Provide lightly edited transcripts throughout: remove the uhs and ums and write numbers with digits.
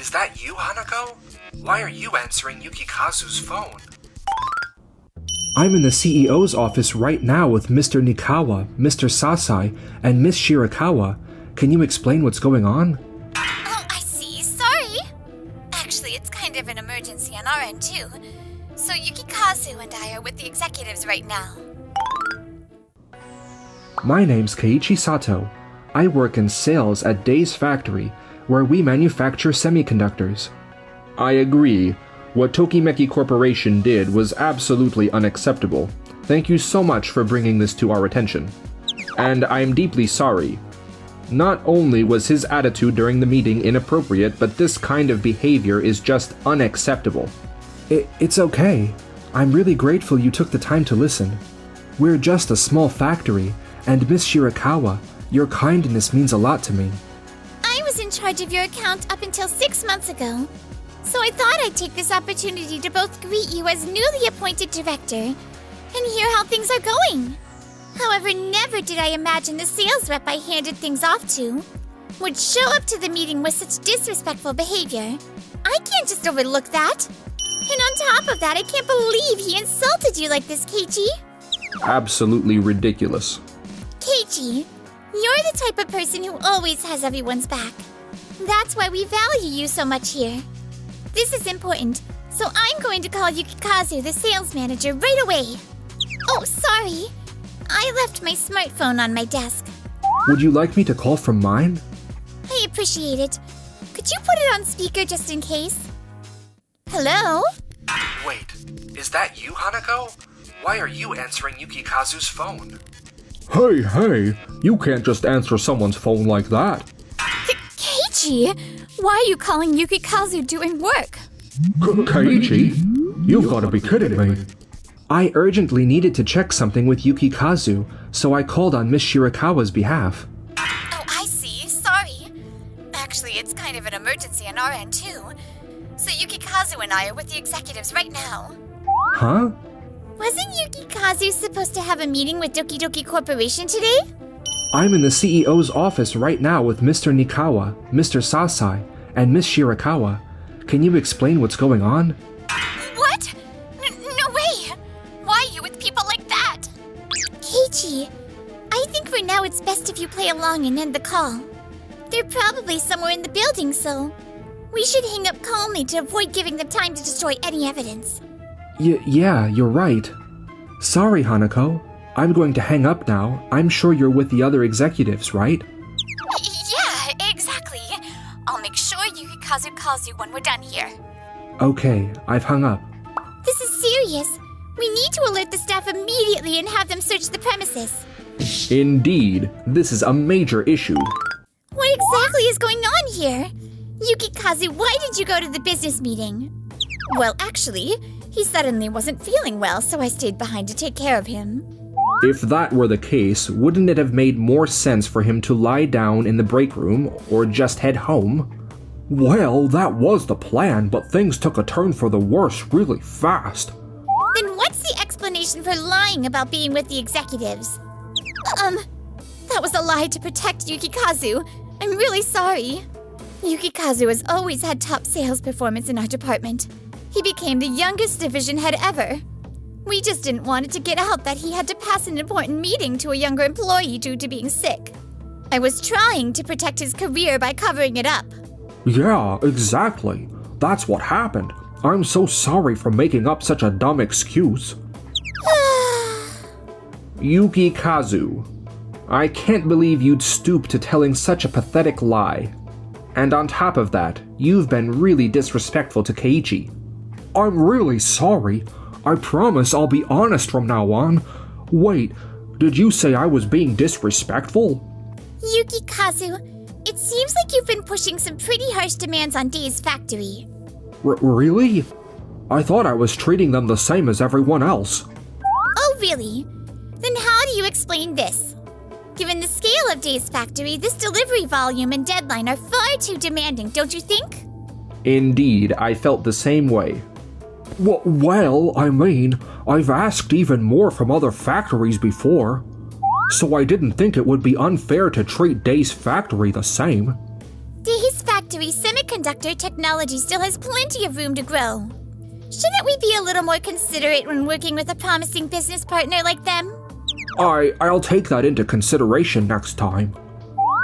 Is that you, Hanako? Why are you answering Yukikazu's phone? I'm in the CEO's office right now with Mr. Nikawa, Mr. Sasai, and Miss Shirakawa. Can you explain what's going on? Oh, I see. Sorry. Actually, it's kind of an emergency on our end, too. So Yukikazu and I are with the executives right now. My name's Keiichi Sato. I work in sales at Day's factory, where we manufacture semiconductors. I agree. What Tokimeki Corporation did was absolutely unacceptable. Thank you so much for bringing this to our attention. And I'm deeply sorry. Not only was his attitude during the meeting inappropriate, but this kind of behavior is just unacceptable. It's okay. I'm really grateful you took the time to listen. We're just a small factory, and Miss Shirakawa, your kindness means a lot to me. I was in charge of your account up until 6 months ago. So I thought I'd take this opportunity to both greet you as newly appointed director and hear how things are going. However, never did I imagine the sales rep I handed things off to would show up to the meeting with such disrespectful behavior. I can't just overlook that. And on top of that, I can't believe he insulted you like this, Keiichi. Absolutely ridiculous. Keiichi, you're the type of person who always has everyone's back. That's why we value you so much here. This is important, so I'm going to call Yukikazu, the sales manager, right away. Oh, sorry. I left my smartphone on my desk. Would you like me to call from mine? I appreciate it. Could you put it on speaker just in case? Hello? Wait, is that you, Hanako? Why are you answering Yukikazu's phone? Hey, you can't just answer someone's phone like that. Keiichi, why are you calling Yukikazu doing work? Keiichi? You've got to be kidding me. I urgently needed to check something with Yukikazu, so I called on Miss Shirakawa's behalf. Oh, I see. Sorry. Actually, it's kind of an emergency on our end, too. So Yukikazu and I are with the executives right now. Huh? Wasn't Yukikazu supposed to have a meeting with Doki Doki Corporation today? I'm in the CEO's office right now with Mr. Nikawa, Mr. Sasai, and Miss Shirakawa. Can you explain what's going on? What? No way! Why are you with people like that? Keiichi, I think for now it's best if you play along and end the call. They're probably somewhere in the building, so we should hang up calmly to avoid giving them time to destroy any evidence. Yeah, you're right. Sorry, Hanako. I'm going to hang up now. I'm sure you're with the other executives, right? Yeah, exactly. I'll make sure Yukikazu calls you when we're done here. Okay, I've hung up. This is serious. We need to alert the staff immediately and have them search the premises. Indeed, this is a major issue. What exactly is going on here? Yukikazu, why did you go to the business meeting? Well, actually, he suddenly wasn't feeling well, so I stayed behind to take care of him. If that were the case, wouldn't it have made more sense for him to lie down in the break room or just head home? Well, that was the plan, but things took a turn for the worse really fast. Then what's the explanation for lying about being with the executives? That was a lie to protect Yukikazu. I'm really sorry. Yukikazu has always had top sales performance in our department. He became the youngest division head ever. We just didn't want it to get out that he had to pass an important meeting to a younger employee due to being sick. I was trying to protect his career by covering it up. Yeah, exactly. That's what happened. I'm so sorry for making up such a dumb excuse. Yukikazu, I can't believe you'd stoop to telling such a pathetic lie. And on top of that, you've been really disrespectful to Keiichi. I'm really sorry. I promise I'll be honest from now on. Wait, did you say I was being disrespectful? Yukikazu, it seems like you've been pushing some pretty harsh demands on Day's factory. Really? I thought I was treating them the same as everyone else. Oh, really? Then how do you explain this? Given the scale of Day's factory, this delivery volume and deadline are far too demanding, don't you think? Indeed, I felt the same way. Well, I mean, I've asked even more from other factories before, so I didn't think it would be unfair to treat Day's factory the same. Day's factory factory, semiconductor technology still has plenty of room to grow. Shouldn't we be a little more considerate when working with a promising business partner like them? I'll take that into consideration next time.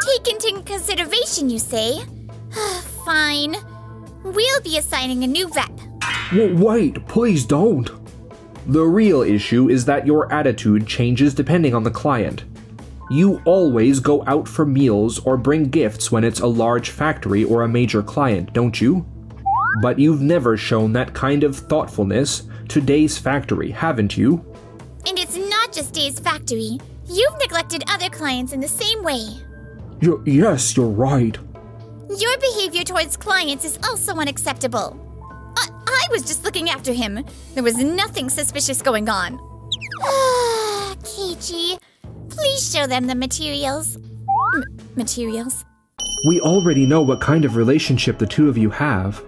Take into consideration, you say? Fine. We'll be assigning a new rep. Wait, please don't. The real issue is that your attitude changes depending on the client. You always go out for meals or bring gifts when it's a large factory or a major client, don't you? But you've never shown that kind of thoughtfulness to Day's factory, haven't you? And it's not just Day's factory. You've neglected other clients in the same way. Yes, you're right. Your behavior towards clients is also unacceptable. I was just looking after him. There was nothing suspicious going on. Keiichi, please show them the materials. Materials? We already know what kind of relationship the two of you have.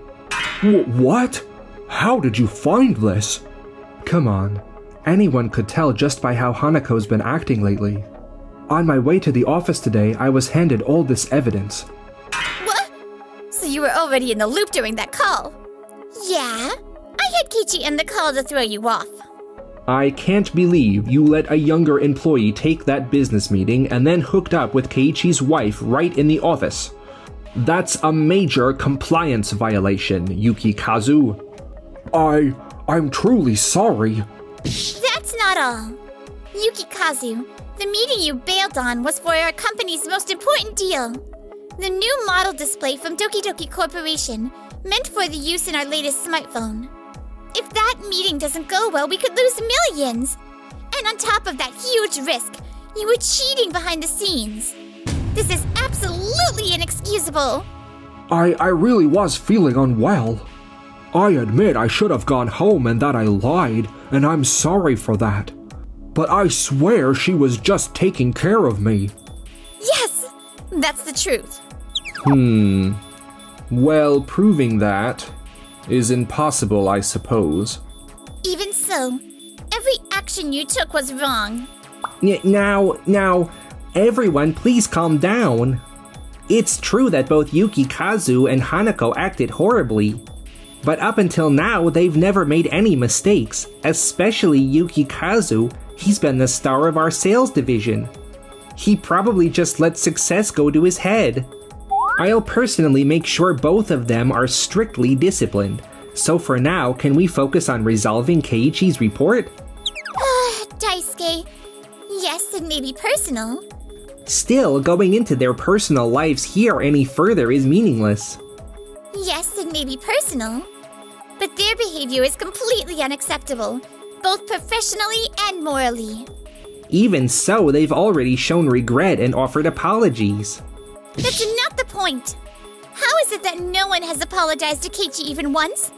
What? How did you find this? Come on. Anyone could tell just by how Hanako's been acting lately. On my way to the office today, I was handed all this evidence. What? So you were already in the loop during that call? Yeah? I had Keiichi end the call to throw you off. I can't believe you let a younger employee take that business meeting and then hooked up with Keiichi's wife right in the office. That's a major compliance violation, Yukikazu. I'm truly sorry. That's not all. Yukikazu, the meeting you bailed on was for our company's most important deal. The new model display from Doki Doki Corporation, meant for the use in our latest smartphone. If that meeting doesn't go well, we could lose millions. And on top of that huge risk, you were cheating behind the scenes. This is absolutely inexcusable. I really was feeling unwell. I admit I should have gone home and that I lied, and I'm sorry for that. But I swear she was just taking care of me. Yes, that's the truth. Well, proving that is impossible, I suppose. Even so, every action you took was wrong. Now, everyone please calm down. It's true that both Yukikazu and Hanako acted horribly. But up until now, they've never made any mistakes, especially Yukikazu. He's been the star of our sales division. He probably just let success go to his head. I'll personally make sure both of them are strictly disciplined. So for now, can we focus on resolving Keiichi's report? Daisuke, yes, and maybe personal. Still, going into their personal lives here any further is meaningless. Yes, and maybe personal. But their behavior is completely unacceptable, both professionally and morally. Even so, they've already shown regret and offered apologies. That's not the point. How is it that no one has apologized to Keiichi even once?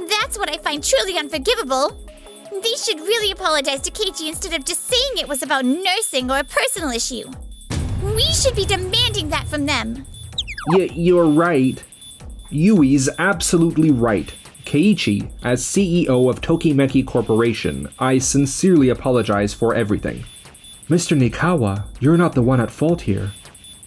That's what I find truly unforgivable. They should really apologize to Keiichi instead of just saying it was about nursing or a personal issue. We should be demanding that from them. You're right. Yui's absolutely right. Keiichi, as CEO of Tokimeki Corporation, I sincerely apologize for everything. Mr. Nikawa, you're not the one at fault here.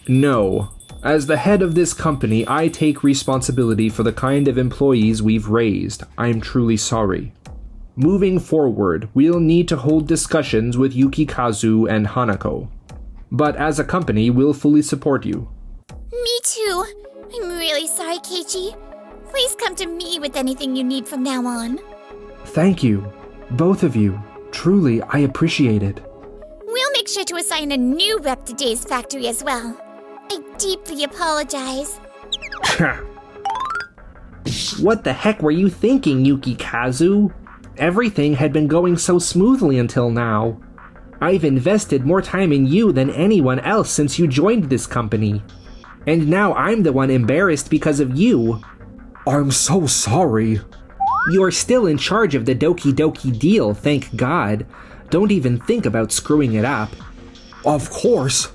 No. As the head of this company, I take responsibility for the kind of employees we've raised. I'm truly sorry. Moving forward, we'll need to hold discussions with Yukikazu and Hanako. But as a company, we'll fully support you. Me too. I'm really sorry, Keiichi. Please come to me with anything you need from now on. Thank you. Both of you. Truly, I appreciate it. We'll make sure to assign a new rep to Day's factory as well. I deeply apologize. What the heck were you thinking, Yukikazu? Everything had been going so smoothly until now. I've invested more time in you than anyone else since you joined this company. And now I'm the one embarrassed because of you. I'm so sorry. You're still in charge of the Doki Doki deal, thank God. Don't even think about screwing it up. Of course.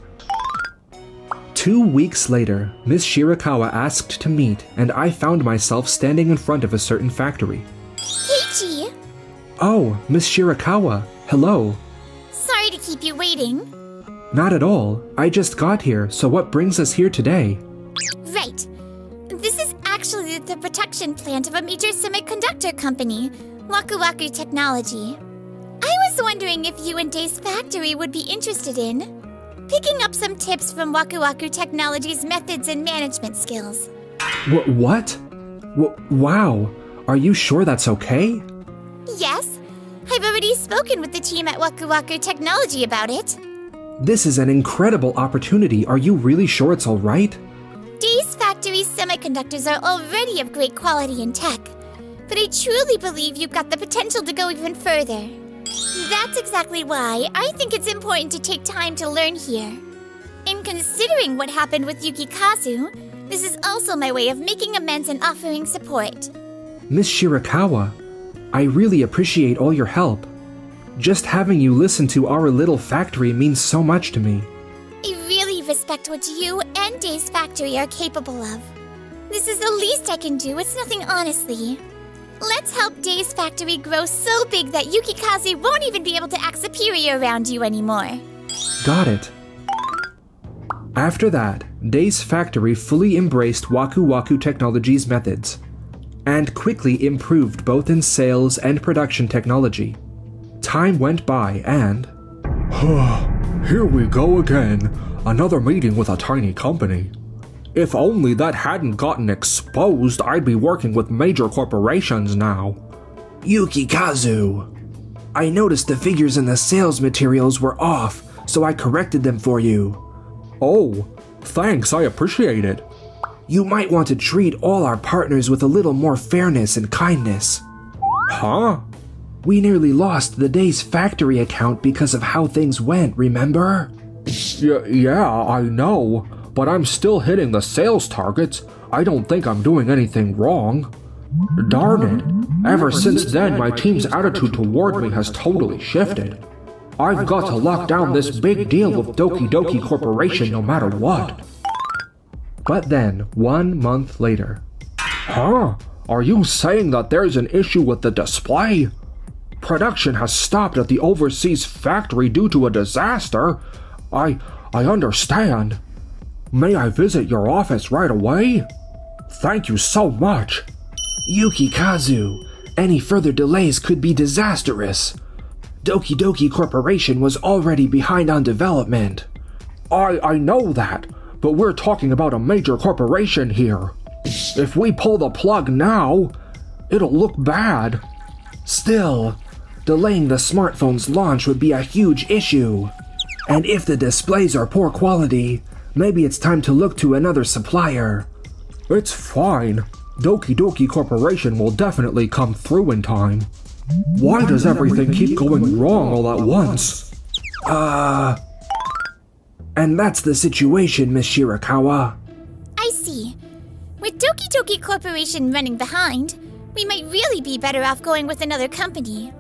2 weeks later, Miss Shirakawa asked to meet, and I found myself standing in front of a certain factory. Keiichi! Oh, Miss Shirakawa, hello. Sorry to keep you waiting. Not at all. I just got here, so what brings us here today? Right. This is actually the production plant of a major semiconductor company, Waku Waku Technology. I was wondering if you and Day's factory would be interested in picking up some tips from Waku Waku Technology's methods and management skills. What? Wow. Are you sure that's okay? Yes, I've already spoken with the team at Waku Waku Technology about it. This is an incredible opportunity. Are you really sure it's all right? Day's factory's semiconductors are already of great quality and tech, but I truly believe you've got the potential to go even further. That's exactly why I think it's important to take time to learn here. In considering what happened with Yukikazu, this is also my way of making amends and offering support. Miss Shirakawa, I really appreciate all your help. Just having you listen to our little factory means so much to me. I really respect what you and Day's factory are capable of. This is the least I can do, it's nothing honestly. Let's help Day's factory grow so big that Yukikazu won't even be able to act superior around you anymore. Got it. After that, Day's factory fully embraced Waku Waku Technology's methods, and quickly improved both in sales and production technology. Time went by and... Here we go again. Another meeting with a tiny company. If only that hadn't gotten exposed, I'd be working with major corporations now. Yukikazu! I noticed the figures in the sales materials were off, so I corrected them for you. Oh, thanks, I appreciate it. You might want to treat all our partners with a little more fairness and kindness. Huh? We nearly lost the Day's factory account because of how things went, remember? Yeah, I know, but I'm still hitting the sales targets. I don't think I'm doing anything wrong. Darn it, ever since then my team's attitude toward me has totally shifted. I've got to lock down this big deal with Doki Doki Corporation no matter what. But then, 1 month later... Huh? Are you saying that there's an issue with the display? Production has stopped at the overseas factory due to a disaster. I understand. May I visit your office right away? Thank you so much. Yukikazu, any further delays could be disastrous. Doki Doki Corporation was already behind on development. I know that, but we're talking about a major corporation here. If we pull the plug now, it'll look bad. Still, delaying the smartphone's launch would be a huge issue. And if the displays are poor quality, maybe it's time to look to another supplier. It's fine. Doki Doki Corporation will definitely come through in time. Why does everything keep going wrong all at once? And that's the situation, Miss Shirakawa. I see. With Doki Doki Corporation running behind, we might really be better off going with another company.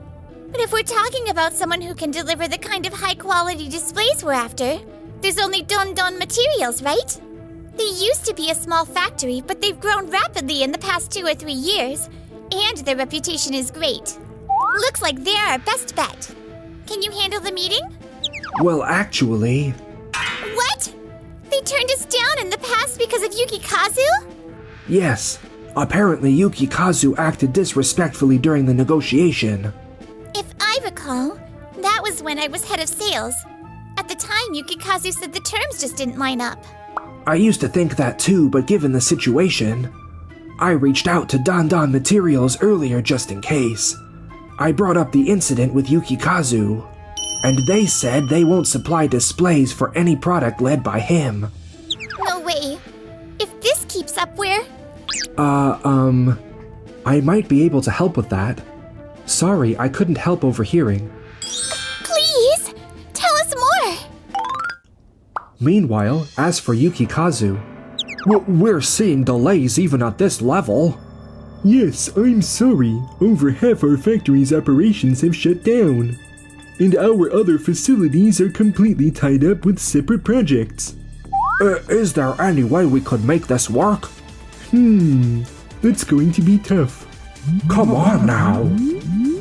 But if we're talking about someone who can deliver the kind of high-quality displays we're after, there's only Don Don Materials, right? They used to be a small factory, but they've grown rapidly in the past 2 or 3 years, and their reputation is great. Looks like they're our best bet. Can you handle the meeting? Well, actually... What? They turned us down in the past because of Yukikazu? Yes. Apparently Yukikazu acted disrespectfully during the negotiation. If I recall, that was when I was head of sales. At the time, Yukikazu said the terms just didn't line up. I used to think that too, but given the situation, I reached out to Don Don Materials earlier just in case. I brought up the incident with Yukikazu, and they said they won't supply displays for any product led by him. No way. If this keeps up, we're... I might be able to help with that. Sorry, I couldn't help overhearing. Please, tell us more! Meanwhile, as for Yukikazu, we're seeing delays even at this level. Yes, I'm sorry. Over half our factory's operations have shut down. And our other facilities are completely tied up with separate projects. Is there any way we could make this work? That's going to be tough. Come on now.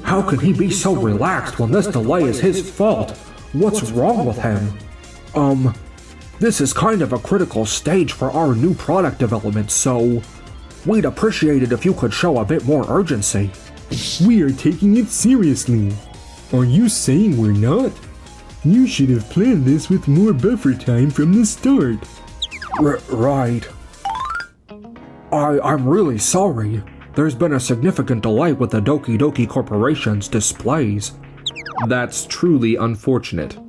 How can he be so relaxed when this delay is his fault? What's wrong with him? This is kind of a critical stage for our new product development, so We'd appreciate it if you could show a bit more urgency. We are taking it seriously. Are you saying we're not? You should have planned this with more buffer time from the start. Right. I'm really sorry. There's been a significant delay with the Doki Doki Corporation's displays. That's truly unfortunate.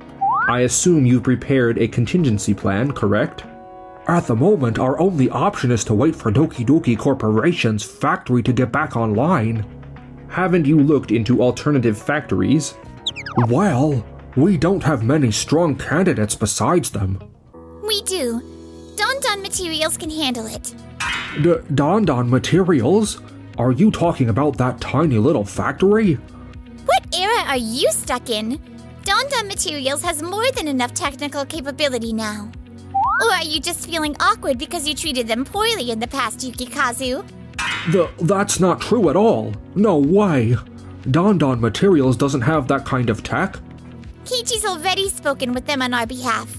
I assume you've prepared a contingency plan, correct? At the moment, our only option is to wait for Doki Doki Corporation's factory to get back online. Haven't you looked into alternative factories? Well, we don't have many strong candidates besides them. We do. Don Don Materials can handle it. Don Don Materials? Are you talking about that tiny little factory? What era are you stuck in? Don Don Materials has more than enough technical capability now. Or are you just feeling awkward because you treated them poorly in the past, Yukikazu? That's not true at all. No way. Don Don Materials doesn't have that kind of tech. Kiichi's already spoken with them on our behalf.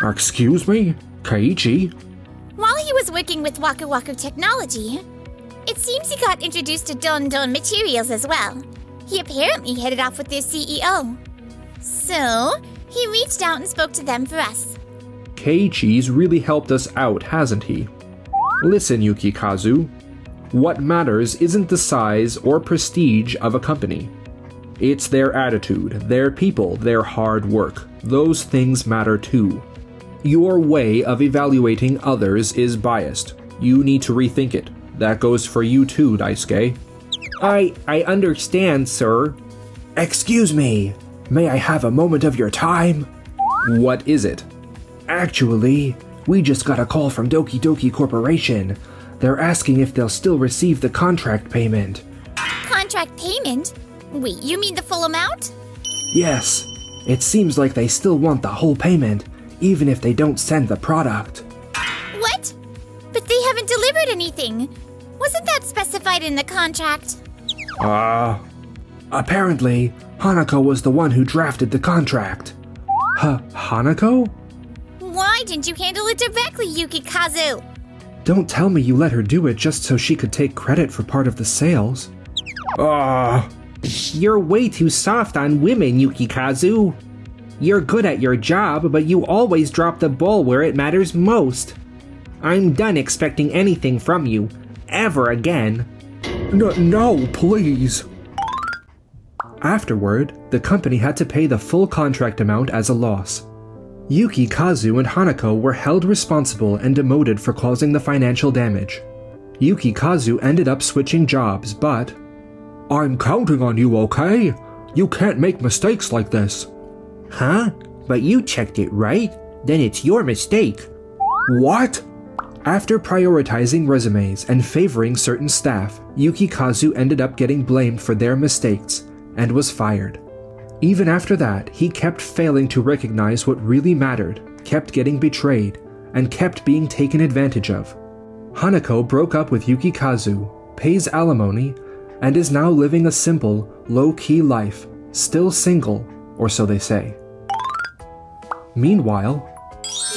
Excuse me? Keiichi? While he was working with Waku Waku Technology, it seems he got introduced to Don Don Materials as well. He apparently hit it off with their CEO. So, he reached out and spoke to them for us. Keiichi's really helped us out, hasn't he? Listen, Yukikazu. What matters isn't the size or prestige of a company. It's their attitude, their people, their hard work. Those things matter too. Your way of evaluating others is biased. You need to rethink it. That goes for you too, Daisuke. I understand, sir. Excuse me. May I have a moment of your time? What is it? Actually, we just got a call from Doki Doki Corporation. They're asking if they'll still receive the contract payment. Contract payment? Wait, you mean the full amount? Yes. It seems like they still want the whole payment, even if they don't send the product. What? But they haven't delivered anything. Wasn't that specified in the contract? Apparently, Hanako was the one who drafted the contract. Hanako? Why didn't you handle it directly, Yukikazu? Don't tell me you let her do it just so she could take credit for part of the sales. You're way too soft on women, Yukikazu. You're good at your job, but you always drop the ball where it matters most. I'm done expecting anything from you, ever again. No, please. Afterward, the company had to pay the full contract amount as a loss. Yukikazu and Hanako were held responsible and demoted for causing the financial damage. Yukikazu ended up switching jobs, but... I'm counting on you, okay? You can't make mistakes like this. Huh? But you checked it, right? Then it's your mistake. What? After prioritizing resumes and favoring certain staff, Yukikazu ended up getting blamed for their mistakes and was fired. Even after that, he kept failing to recognize what really mattered, kept getting betrayed, and kept being taken advantage of. Hanako broke up with Yukikazu, pays alimony, and is now living a simple, low-key life, still single, or so they say. Meanwhile,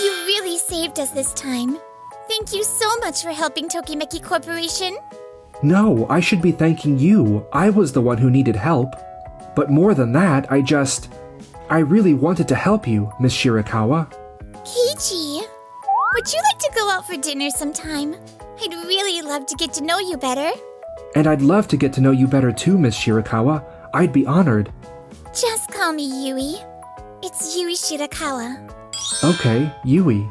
You really saved us this time. Thank you so much for helping Tokimeki Corporation. no, I should be thanking you. I was the one who needed help. But more than that, I really wanted to help you, Miss Shirakawa. Kiichi, would you like to go out for dinner sometime? I'd really love to get to know you better. And I'd love to get to know you better too, Miss Shirakawa. I'd be honored. Just call me Yui. It's Yui Shirakawa. Okay, Yui.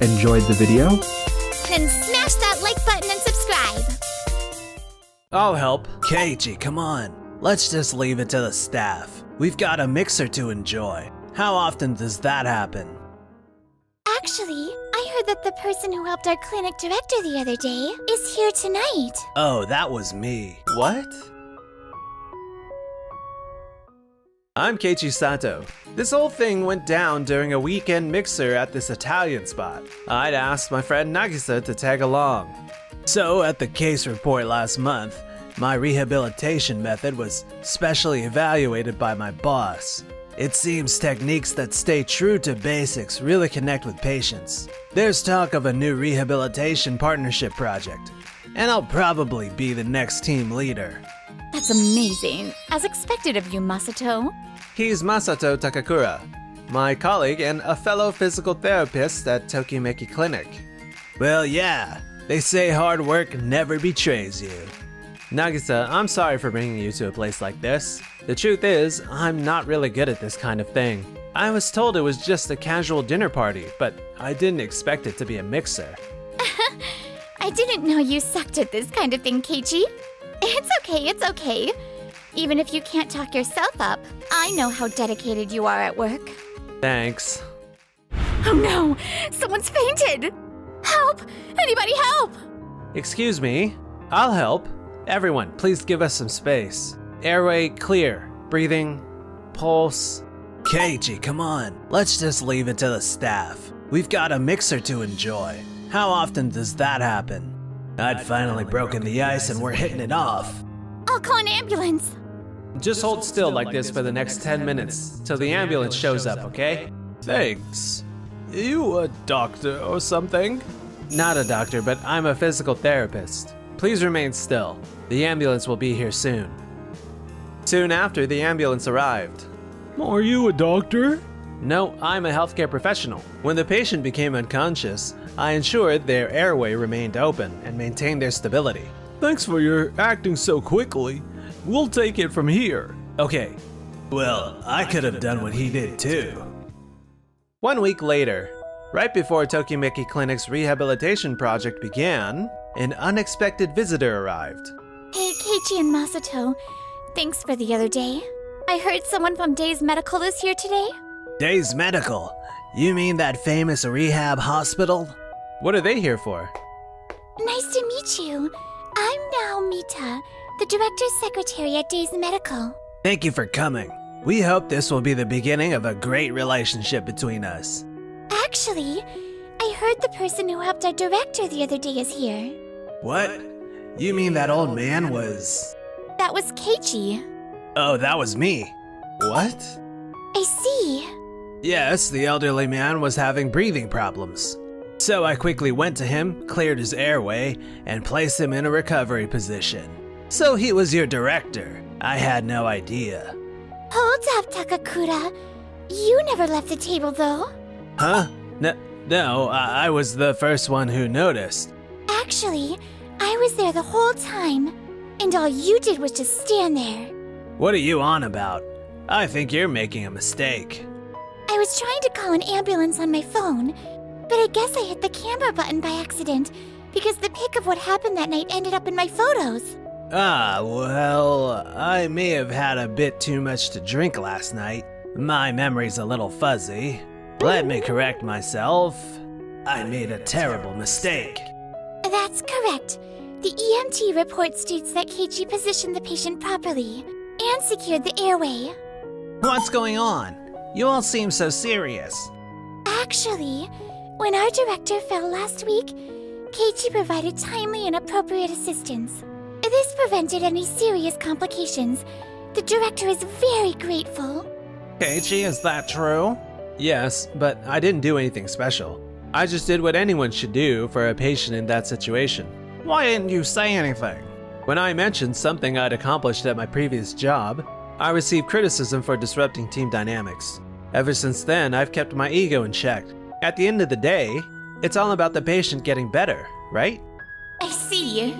Enjoyed the video? Then smash that like button and subscribe. I'll help. Keiichi, come on. Let's just leave it to the staff. We've got a mixer to enjoy. How often does that happen? Actually, I heard that the person who helped our clinic director the other day is here tonight. Oh, that was me. What? I'm Keiichi Sato. This whole thing went down during a weekend mixer at this Italian spot. I'd asked my friend Nagisa to tag along. So, at the case report last month, my rehabilitation method was specially evaluated by my boss. It seems techniques that stay true to basics really connect with patients. There's talk of a new rehabilitation partnership project, and I'll probably be the next team leader. That's amazing. As expected of you, Masato. He's Masato Takakura, my colleague and a fellow physical therapist at Tokimeki Clinic. Well, yeah, they say hard work never betrays you. Nagisa, I'm sorry for bringing you to a place like this. The truth is, I'm not really good at this kind of thing. I was told it was just a casual dinner party, but I didn't expect it to be a mixer. I didn't know you sucked at this kind of thing, Keiichi. It's okay. Even if you can't talk yourself up, I know how dedicated you are at work. Thanks. Oh no! Someone's fainted! Help! Anybody help! Excuse me, I'll help. Everyone, please give us some space. Airway clear. Breathing. Pulse. Keiichi, come on. Let's just leave it to the staff. We've got a mixer to enjoy. How often does that happen? I'd finally broken the ice and we're hitting it off. I'll call an ambulance. Just hold still like this for the next 10 minutes till the ambulance shows up, okay? Thanks. You a doctor or something? Not a doctor, but I'm a physical therapist. Please remain still. The ambulance will be here soon. Soon after, the ambulance arrived. Are you a doctor? No, I'm a healthcare professional. When the patient became unconscious, I ensured their airway remained open and maintained their stability. Thanks for your acting so quickly. We'll take it from here. Okay. Well, I could have done what he did too. 1 week later, right before Tokimeki Clinic's rehabilitation project began, an unexpected visitor arrived. Hey, Keiichi and Masato. Thanks for the other day. I heard someone from Days Medical is here today. Days Medical? You mean that famous rehab hospital? What are they here for? Nice to meet you. I'm Naomita, the director's secretary at Days Medical. Thank you for coming. We hope this will be the beginning of a great relationship between us. Actually, I heard the person who helped our director the other day is here. What? You mean that old man was... That was Keiichi. Oh, that was me. What? I see. Yes, the elderly man was having breathing problems. So I quickly went to him, cleared his airway, and placed him in a recovery position. So he was your director. I had no idea. Hold up, Takakura. You never left the table, though. Huh? No, I was the first one who noticed. Actually, I was there the whole time, and all you did was just stand there. What are you on about? I think you're making a mistake. I was trying to call an ambulance on my phone, but I guess I hit the camera button by accident because the pic of what happened that night ended up in my photos. Ah, well, I may have had a bit too much to drink last night. My memory's a little fuzzy. Let me correct myself. I made a terrible mistake. That's correct. The EMT report states that Keiichi positioned the patient properly and secured the airway. What's going on? You all seem so serious. Actually, when our director fell last week, Keiichi provided timely and appropriate assistance. This prevented any serious complications. The director is very grateful. Keiichi, is that true? Yes, but I didn't do anything special. I just did what anyone should do for a patient in that situation. Why didn't you say anything? When I mentioned something I'd accomplished at my previous job, I received criticism for disrupting team dynamics. Ever since then, I've kept my ego in check. At the end of the day, it's all about the patient getting better, right? I see.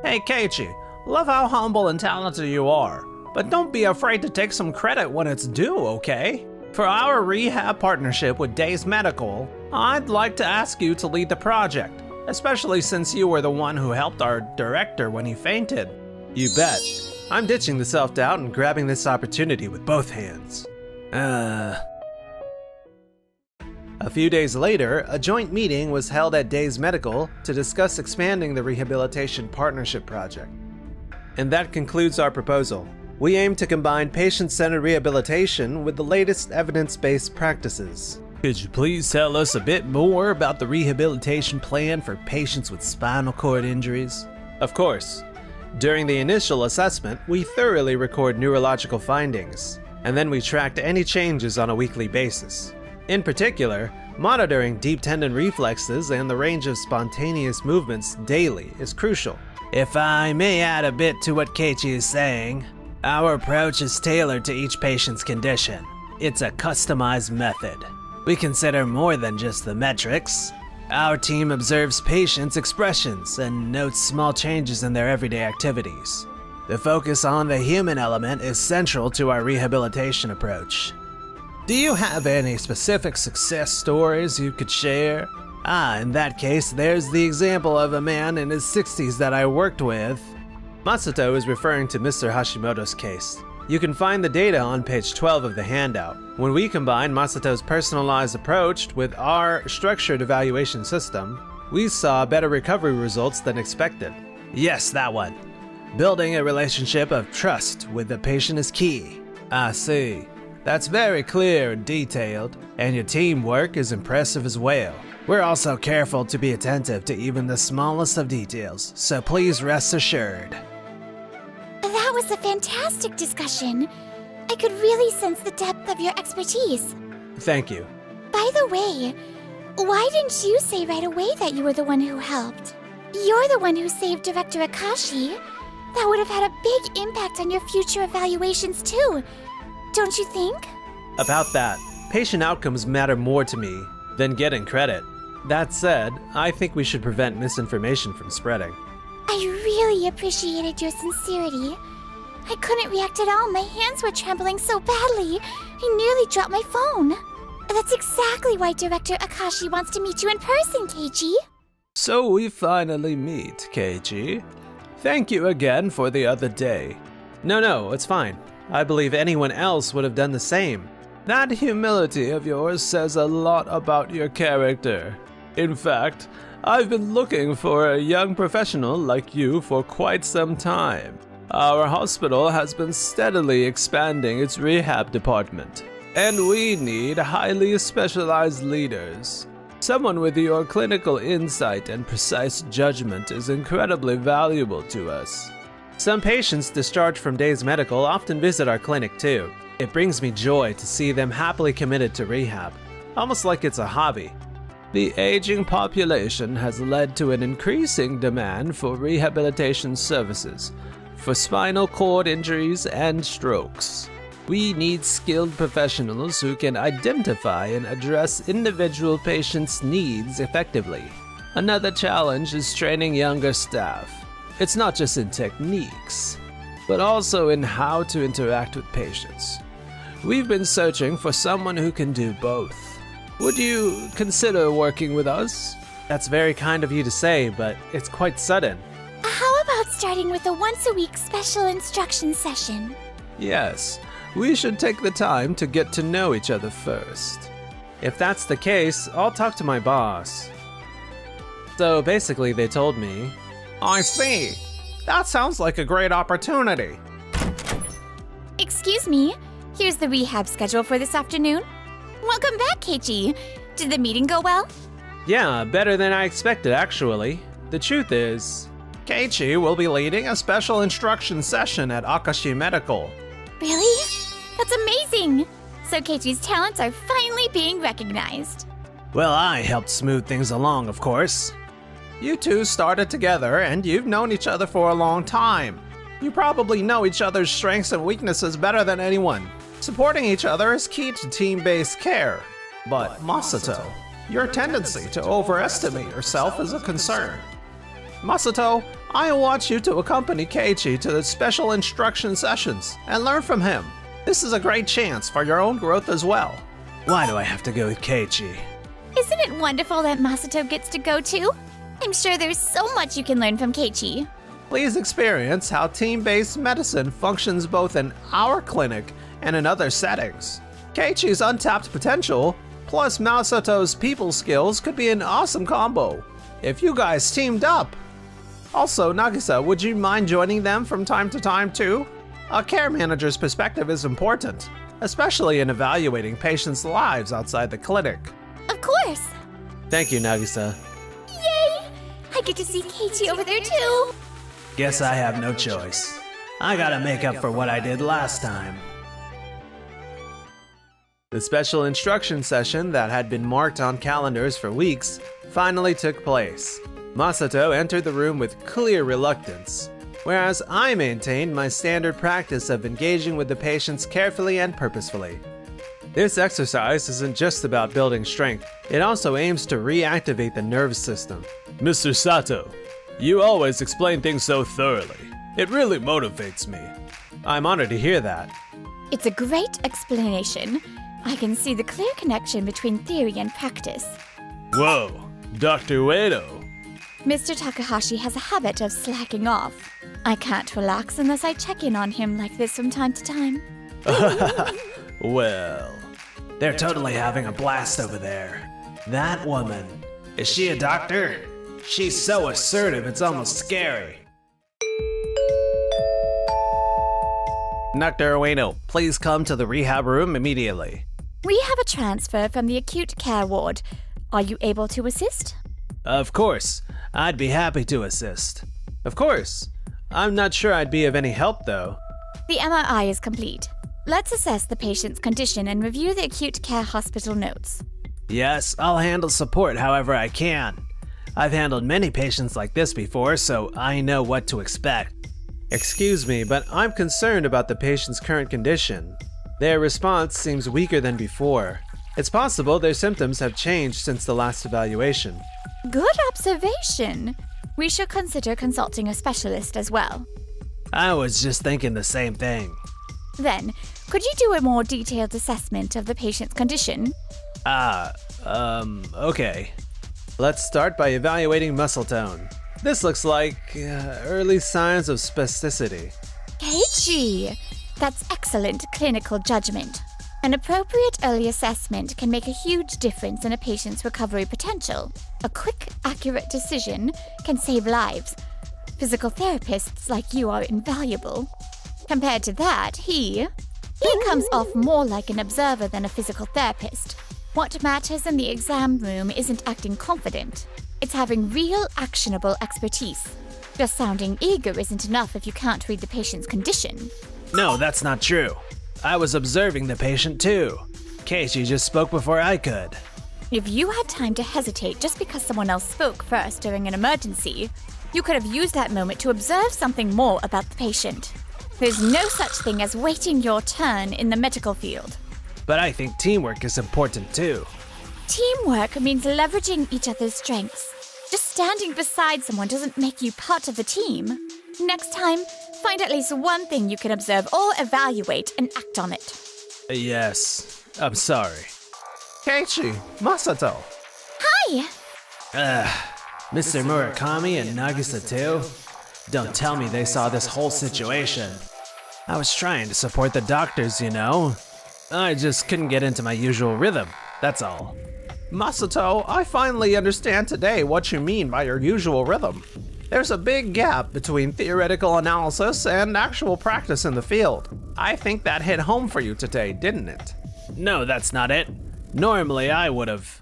Hey Keiichi, love how humble and talented you are, but don't be afraid to take some credit when it's due, okay? For our rehab partnership with Days Medical, I'd like to ask you to lead the project, especially since you were the one who helped our director when he fainted. You bet. I'm ditching the self-doubt and grabbing this opportunity with both hands. A few days later, a joint meeting was held at Days Medical to discuss expanding the rehabilitation partnership project. And that concludes our proposal. We aim to combine patient-centered rehabilitation with the latest evidence-based practices. Could you please tell us a bit more about the rehabilitation plan for patients with spinal cord injuries? Of course. During the initial assessment, we thoroughly record neurological findings. and then we tracked any changes on a weekly basis. In particular, monitoring deep tendon reflexes and the range of spontaneous movements daily is crucial. If I may add a bit to what Keiichi is saying, our approach is tailored to each patient's condition. It's a customized method. We consider more than just the metrics. Our team observes patients' expressions and notes small changes in their everyday activities. The focus on the human element is central to our rehabilitation approach. Do you have any specific success stories you could share? In that case, there's the example of a man in his 60s that I worked with. Masato is referring to Mr. Hashimoto's case. You can find the data on page 12 of the handout. When we combine Masato's personalized approach with our structured evaluation system, we saw better recovery results than expected. Yes, that one. Building a relationship of trust with the patient is key. I see. That's very clear and detailed, and your teamwork is impressive as well. We're also careful to be attentive to even the smallest of details, so please rest assured. That was a fantastic discussion. I could really sense the depth of your expertise. Thank you. By the way, why didn't you say right away that you were the one who helped? You're the one who saved Director Akashi. That would have had a big impact on your future evaluations too, don't you think? About that, patient outcomes matter more to me than getting credit. That said, I think we should prevent misinformation from spreading. I really appreciated your sincerity. I couldn't react at all. My hands were trembling so badly. I nearly dropped my phone. That's exactly why Director Akashi wants to meet you in person, Keiichi. So we finally meet, Keiichi. Thank you again for the other day. No, it's fine. I believe anyone else would have done the same. That humility of yours says a lot about your character. In fact, I've been looking for a young professional like you for quite some time. Our hospital has been steadily expanding its rehab department, and we need highly specialized leaders. Someone with your clinical insight and precise judgment is incredibly valuable to us. Some patients discharged from Days Medical often visit our clinic too. It brings me joy to see them happily committed to rehab, almost like it's a hobby. The aging population has led to an increasing demand for rehabilitation services for spinal cord injuries and strokes. We need skilled professionals who can identify and address individual patients' needs effectively. Another challenge is training younger staff. It's not just in techniques, but also in how to interact with patients. We've been searching for someone who can do both. Would you consider working with us? That's very kind of you to say, but it's quite sudden. How about starting with a once-a-week special instruction session? Yes, we should take the time to get to know each other first. If that's the case, I'll talk to my boss. So basically they told me, I see. That sounds like a great opportunity. Excuse me, here's the rehab schedule for this afternoon. Welcome back, Keiichi. Did the meeting go well? Yeah, better than I expected actually. The truth is, Keiichi will be leading a special instruction session at Akashi Medical. Really? That's amazing! So Keiichi's talents are finally being recognized. Well, I helped smooth things along, of course. You two started together and you've known each other for a long time. You probably know each other's strengths and weaknesses better than anyone. Supporting each other is key to team-based care. But Masato, your tendency to overestimate yourself is a concern. Masato, I want you to accompany Keiichi to the special instruction sessions and learn from him. This is a great chance for your own growth as well. Why do I have to go with Keiichi? Isn't it wonderful that Masato gets to go too? I'm sure there's so much you can learn from Keiichi. Please experience how team-based medicine functions both in our clinic and in other settings. Keiichi's untapped potential, plus Masato's people skills could be an awesome combo if you guys teamed up. Also, Nagisa, would you mind joining them from time to time too? A care manager's perspective is important, especially in evaluating patients' lives outside the clinic. Of course! Thank you, Nagisa. Yay! I get to see Keiichi over there too! Guess I have no choice. I gotta make up for what I did last time. The special instruction session that had been marked on calendars for weeks finally took place. Masato entered the room with clear reluctance, whereas I maintained my standard practice of engaging with the patients carefully and purposefully. This exercise isn't just about building strength, it also aims to reactivate the nervous system. Mr. Sato, you always explain things so thoroughly. It really motivates me. I'm honored to hear that. It's a great explanation. I can see the clear connection between theory and practice. Whoa, Dr. Uedo. Mr. Takahashi has a habit of slacking off. I can't relax unless I check in on him like this from time to time. Well, they're totally having a blast over there. That woman, is she a doctor? She's so assertive, it's almost scary. Dr. Ueno, please come to the rehab room immediately. We have a transfer from the acute care ward. Are you able to assist? Of course, I'd be happy to assist. Of course. I'm not sure I'd be of any help, though. The MRI is complete. Let's assess the patient's condition and review the acute care hospital notes. Yes, I'll handle support however I can. I've handled many patients like this before, so I know what to expect. Excuse me, but I'm concerned about the patient's current condition. Their response seems weaker than before. It's possible their symptoms have changed since the last evaluation. Good observation. We should consider consulting a specialist as well. I was just thinking the same thing. Then, could you do a more detailed assessment of the patient's condition? Okay. Let's start by evaluating muscle tone. This looks like early signs of spasticity. Keiichi! That's excellent clinical judgment. An appropriate early assessment can make a huge difference in a patient's recovery potential. A quick, accurate decision can save lives. Physical therapists like you are invaluable. Compared to that, he comes off more like an observer than a physical therapist. What matters in the exam room isn't acting confident. It's having real, actionable expertise. Just sounding eager isn't enough if you can't read the patient's condition. No, that's not true. I was observing the patient too. Keiichi just spoke before I could. If you had time to hesitate just because someone else spoke first during an emergency, you could have used that moment to observe something more about the patient. There's no such thing as waiting your turn in the medical field. But I think teamwork is important too. Teamwork means leveraging each other's strengths. Just standing beside someone doesn't make you part of the team. Next time, find at least one thing you can observe or evaluate and act on it. Yes, I'm sorry. Keiichi, Masato. Hi! Mr. Murakami and Nagisa too? Don't tell me they saw this whole situation. I was trying to support the doctors, you know. I just couldn't get into my usual rhythm, that's all. Masato, I finally understand today what you mean by your usual rhythm. There's a big gap between theoretical analysis and actual practice in the field. I think that hit home for you today, didn't it? No, that's not it. Normally I would've.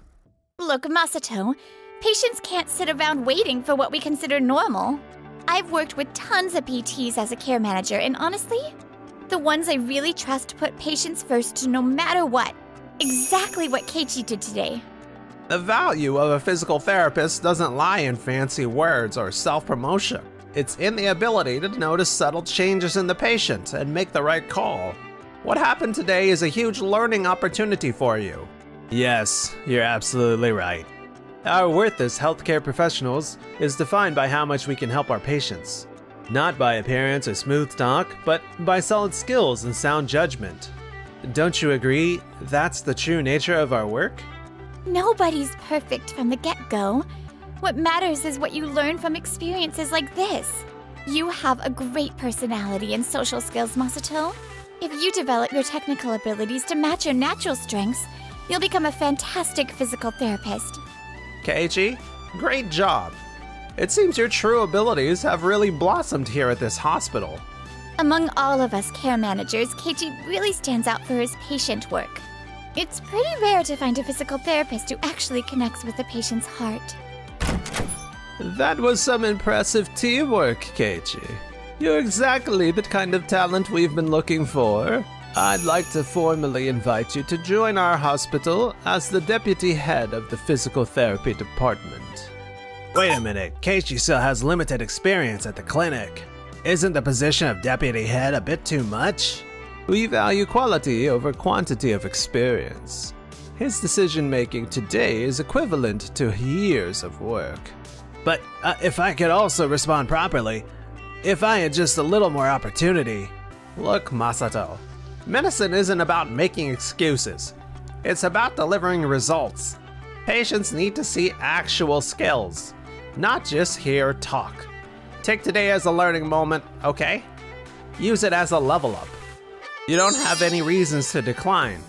Look, Masato, patients can't sit around waiting for what we consider normal. I've worked with tons of PTs as a care manager, and honestly, the ones I really trust put patients first no matter what. Exactly what Keiichi did today. The value of a physical therapist doesn't lie in fancy words or self-promotion. It's in the ability to notice subtle changes in the patient and make the right call. What happened today is a huge learning opportunity for you. Yes, you're absolutely right. Our worth as healthcare professionals is defined by how much we can help our patients. Not by appearance or smooth talk, but by solid skills and sound judgment. Don't you agree that's the true nature of our work? Nobody's perfect from the get-go. What matters is what you learn from experiences like this. You have a great personality and social skills, Masato. If you develop your technical abilities to match your natural strengths, you'll become a fantastic physical therapist. Keiichi, great job. It seems your true abilities have really blossomed here at this hospital. Among all of us care managers, Keiichi really stands out for his patient work. It's pretty rare to find a physical therapist who actually connects with the patient's heart. That was some impressive teamwork, Keiichi. You're exactly the kind of talent we've been looking for. I'd like to formally invite you to join our hospital as the deputy head of the physical therapy department. Wait a minute, Keiichi still has limited experience at the clinic. Isn't the position of deputy head a bit too much? We value quality over quantity of experience. His decision-making today is equivalent to years of work. But if I could also respond properly, if I had just a little more opportunity. Look, Masato, medicine isn't about making excuses. It's about delivering results. Patients need to see actual skills, not just hear talk. Take today as a learning moment, okay? Use it as a level up. You don't have any reasons to decline.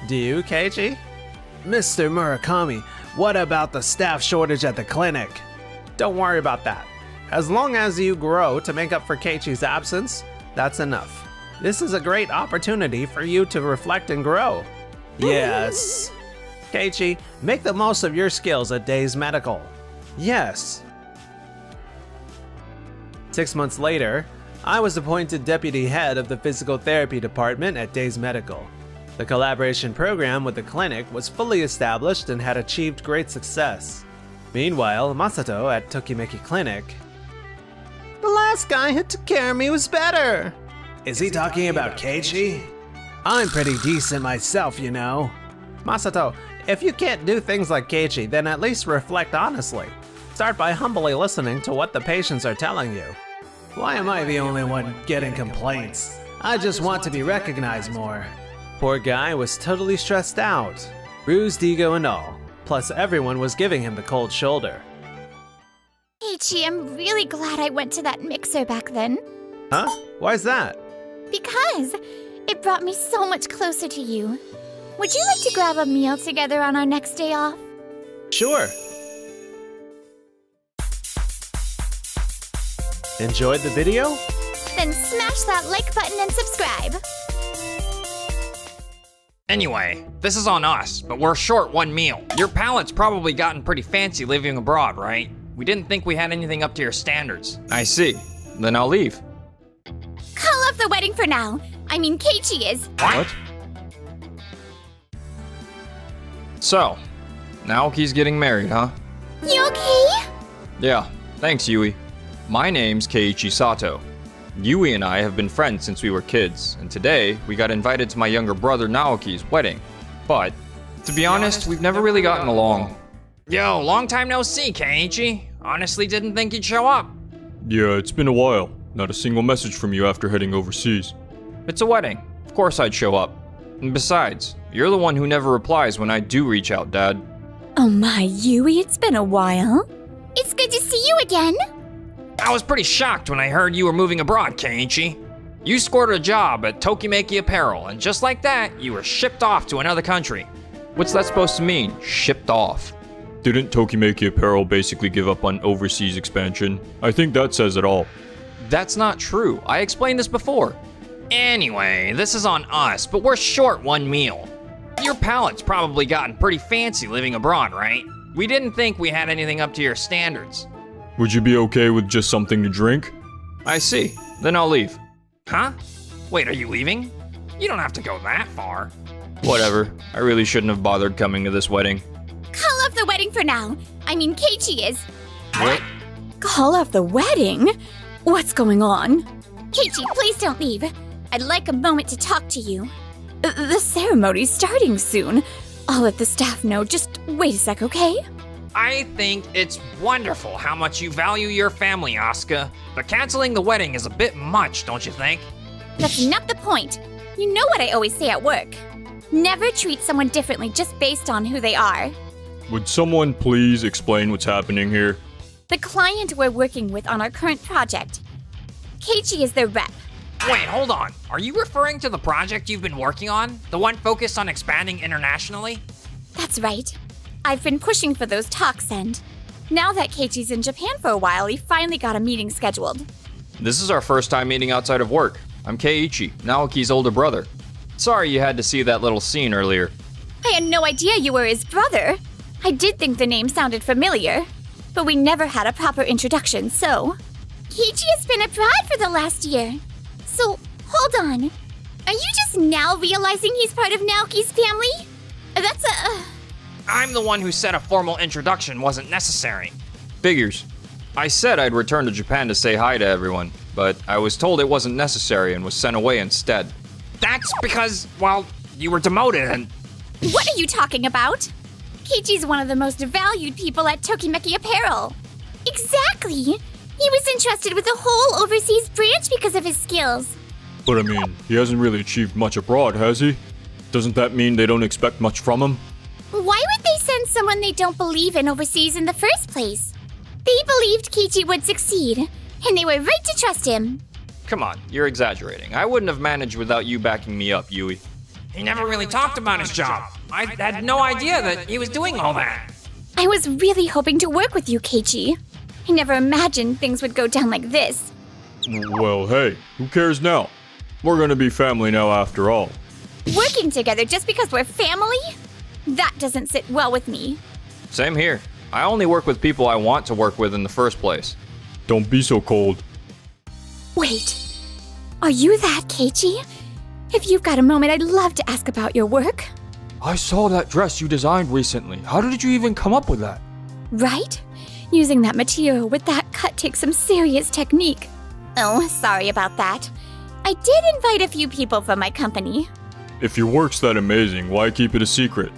Do you, Keiichi? Mr. Murakami, what about the staff shortage at the clinic? Don't worry about that. As long as you grow to make up for Keiichi's absence, that's enough. This is a great opportunity for you to reflect and grow. Yes. Keiichi, make the most of your skills at Days Medical. Yes. 6 months later, I was appointed deputy head of the physical therapy department at Days Medical. The collaboration program with the clinic was fully established and had achieved great success. Meanwhile, Masato at Tokimeki Clinic. The last guy who took care of me was better. Is he talking about Keiichi? I'm pretty decent myself, you know. Masato, if you can't do things like Keiichi, then at least reflect honestly. Start by humbly listening to what the patients are telling you. Why am I the only one getting complaints? I just want to be recognized more. Poor guy was totally stressed out, bruised ego and all. Plus everyone was giving him the cold shoulder. Keiichi, I'm really glad I went to that mixer back then. Huh? Why's that? Because it brought me so much closer to you. Would you like to grab a meal together on our next day off? Sure. Enjoyed the video? Then smash that like button and subscribe. Anyway, this is on us, but we're short one meal. Your palate's probably gotten pretty fancy living abroad, right? We didn't think we had anything up to your standards. I see. Then I'll leave. Call off the wedding for now. I mean, Keiichi is. What? So, Naoki's getting married, huh? You okay? Yeah, thanks, Yui. My name's Keiichi Sato. Yui and I have been friends since we were kids, and today we got invited to my younger brother Naoki's wedding. But, to be honest, we've never really gotten along. Yo, long time no see, Keiichi. Honestly didn't think you'd show up. Yeah, it's been a while. Not a single message from you after heading overseas. It's a wedding. Of course I'd show up. And besides, you're the one who never replies when I do reach out, Dad. Oh my, Yui, it's been a while. It's good to see you again. I was pretty shocked when I heard you were moving abroad, Keiichi. You scored a job at Tokimeki Apparel, and just like that, you were shipped off to another country. What's that supposed to mean, shipped off? Didn't Tokimeki Apparel basically give up on overseas expansion? I think that says it all. That's not true. I explained this before. Anyway, this is on us, but we're short one meal. Your palate's probably gotten pretty fancy living abroad, right? We didn't think we had anything up to your standards. Would you be okay with just something to drink? I see. Then I'll leave. Huh? Wait, are you leaving? You don't have to go that far. Whatever. I really shouldn't have bothered coming to this wedding. Call off the wedding for now. I mean, Keiichi is. What? Call off the wedding? What's going on? Keiichi, please don't leave. I'd like a moment to talk to you. The ceremony's starting soon. I'll let the staff know. Just wait a sec, okay? I think it's wonderful how much you value your family, Asuka. But canceling the wedding is a bit much, don't you think? That's not the point. You know what I always say at work. Never treat someone differently just based on who they are. Would someone please explain what's happening here? The client we're working with on our current project. Keiichi is their rep. Wait, hold on. Are you referring to the project you've been working on? The one focused on expanding internationally? That's right. I've been pushing for those talks, and now that Keiichi's in Japan for a while, he finally got a meeting scheduled. This is our first time meeting outside of work. I'm Keiichi, Naoki's older brother. Sorry you had to see that little scene earlier. I had no idea you were his brother. I did think the name sounded familiar, but we never had a proper introduction, so... Keiichi has been abroad for the last year. So, hold on. Are you just now realizing he's part of Naoki's family? That's I'm the one who said a formal introduction wasn't necessary. Figures. I said I'd return to Japan to say hi to everyone, but I was told it wasn't necessary and was sent away instead. That's because, well, you were demoted and... What are you talking about? Keiichi's one of the most valued people at Tokimeki Apparel. Exactly! He was entrusted with the whole overseas branch because of his skills. But I mean, he hasn't really achieved much abroad, has he? Doesn't that mean they don't expect much from him? Why would they send someone they don't believe in overseas in the first place? They believed Keiichi would succeed, and they were right to trust him. Come on, you're exaggerating. I wouldn't have managed without you backing me up, Yui. He never really talked about his job. I had no idea that he was doing all that. I was really hoping to work with you, Keiichi. I never imagined things would go down like this. Well, hey, who cares now? We're gonna be family now after all. Working together just because we're family? That doesn't sit well with me. Same here. I only work with people I want to work with in the first place. Don't be so cold. Wait, are you that Keiichi? If you've got a moment, I'd love to ask about your work. I saw that dress you designed recently. How did you even come up with that? Right? Using that material with that cut takes some serious technique. Oh, sorry about that. I did invite a few people from my company. If your work's that amazing, why keep it a secret?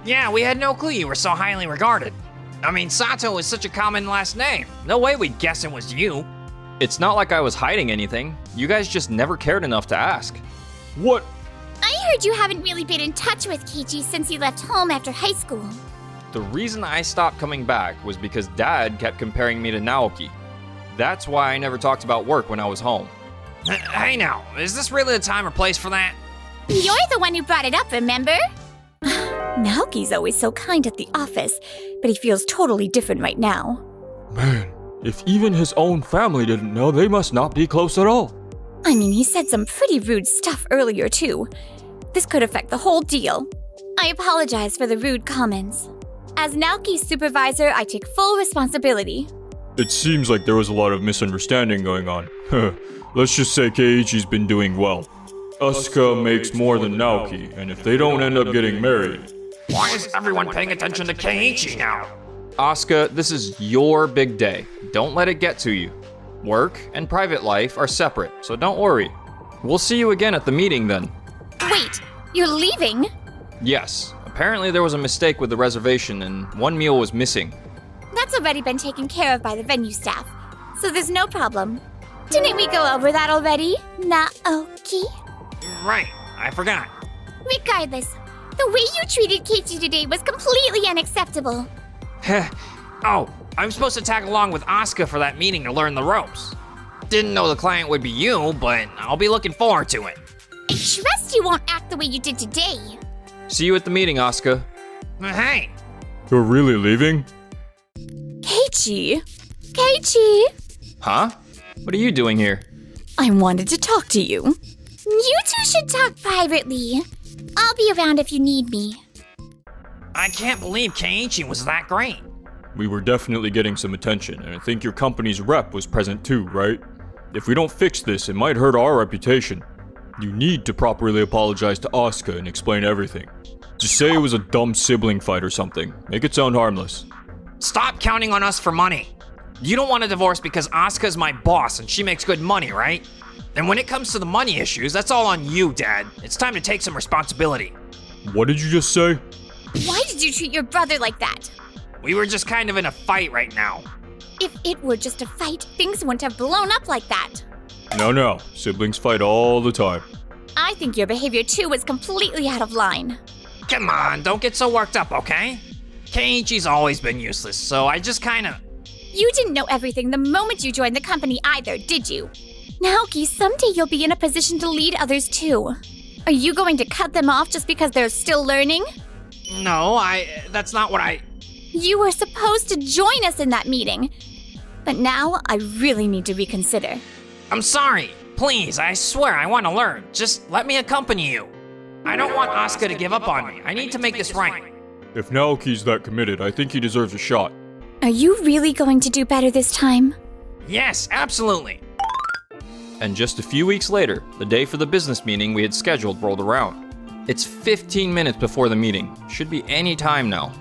Yeah, we had no clue you were so highly regarded. I mean, Sato is such a common last name. No way we'd guess it was you. It's not like I was hiding anything. You guys just never cared enough to ask. What? I heard you haven't really been in touch with Keiichi since he left home after high school. The reason I stopped coming back was because Dad kept comparing me to Naoki. That's why I never talked about work when I was home. Hey now, is this really the time or place for that? You're the one who brought it up, remember? Naoki's always so kind at the office, but he feels totally different right now. Man, if even his own family didn't know, they must not be close at all. I mean, he said some pretty rude stuff earlier, too. This could affect the whole deal. I apologize for the rude comments. As Naoki's supervisor, I take full responsibility. It seems like there was a lot of misunderstanding going on. Let's just say Keiichi's been doing well. Asuka makes more than Naoki, and if they don't end up getting married... Why is everyone paying attention to Keiichi now? Asuka, this is your big day. Don't let it get to you. Work and private life are separate, so don't worry. We'll see you again at the meeting then. Wait, you're leaving? Yes, apparently there was a mistake with the reservation and one meal was missing. That's already been taken care of by the venue staff, so there's no problem. Didn't we go over that already, Naoki? Right, I forgot. Regardless, the way you treated Keiichi today was completely unacceptable. Oh, I'm supposed to tag along with Asuka for that meeting to learn the ropes. Didn't know the client would be you, but I'll be looking forward to it. I trust you won't act the way you did today. See you at the meeting, Asuka. Hey, You're really leaving? Keiichi? Keiichi? Huh? What are you doing here? I wanted to talk to you. You two should talk privately. I'll be around if you need me. I can't believe Keiichi was that great. We were definitely getting some attention, and I think your company's rep was present too, right? If we don't fix this, it might hurt our reputation. You need to properly apologize to Asuka and explain everything. Just say it was a dumb sibling fight or something. Make it sound harmless. Stop counting on us for money. You don't want a divorce because Asuka's my boss and she makes good money, right? And when it comes to the money issues, that's all on you, Dad. It's time to take some responsibility. What did you just say? Why did you treat your brother like that? We were just kind of in a fight right now. If it were just a fight, things wouldn't have blown up like that. No, siblings fight all the time. I think your behavior too was completely out of line. Come on, don't get so worked up, okay? Keiichi's always been useless, so I just kinda... You didn't know everything the moment you joined the company either, did you? Naoki, someday you'll be in a position to lead others too. Are you going to cut them off just because they're still learning? No, that's not what I... You were supposed to join us in that meeting. But now I really need to reconsider. I'm sorry. Please, I swear I want to learn. Just let me accompany you. I don't want Asuka to give up on me. I need to make this right. If Naoki's that committed, I think he deserves a shot. Are you really going to do better this time? Yes, absolutely. And just a few weeks later, the day for the business meeting we had scheduled rolled around. It's 15 minutes before the meeting. Should be any time now.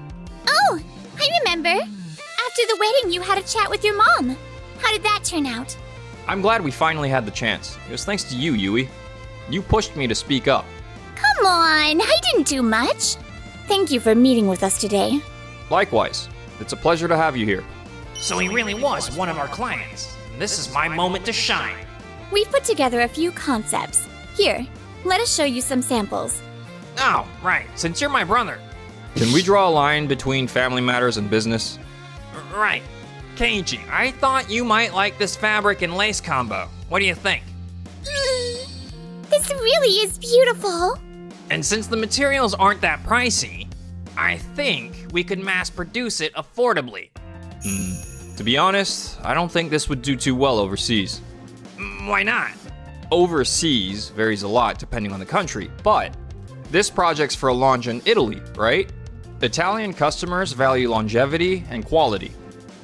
Oh, I remember. After the wedding, you had a chat with your mom. How did that turn out? I'm glad we finally had the chance. It was thanks to you, Yui. You pushed me to speak up. Come on, I didn't do much. Thank you for meeting with us today. Likewise. It's a pleasure to have you here. So he really was one of our clients. This is my moment to shine. We've put together a few concepts. Here, let us show you some samples. Oh, right, since you're my brother. Can we draw a line between family matters and business? Right. Keiji, I thought you might like this fabric and lace combo. What do you think? This really is beautiful. And since the materials aren't that pricey, I think we could mass produce it affordably. To be honest, I don't think this would do too well overseas. Why not? Overseas varies a lot depending on the country, but this project's for a launch in Italy, right? Italian customers value longevity and quality.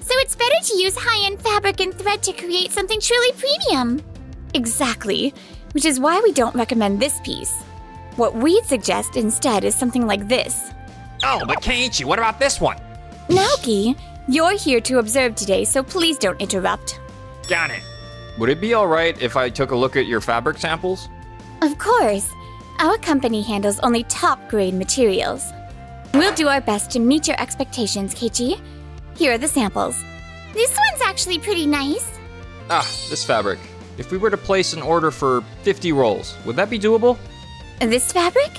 So it's better to use high-end fabric and thread to create something truly premium. Exactly, which is why we don't recommend this piece. What we'd suggest instead is something like this. Oh, but Keiichi, what about this one? Naoki, you're here to observe today, so please don't interrupt. Got it. Would it be alright if I took a look at your fabric samples? Of course. Our company handles only top-grade materials. We'll do our best to meet your expectations, Keiichi. Here are the samples. This one's actually pretty nice. Ah, this fabric. If we were to place an order for 50 rolls, would that be doable? This fabric?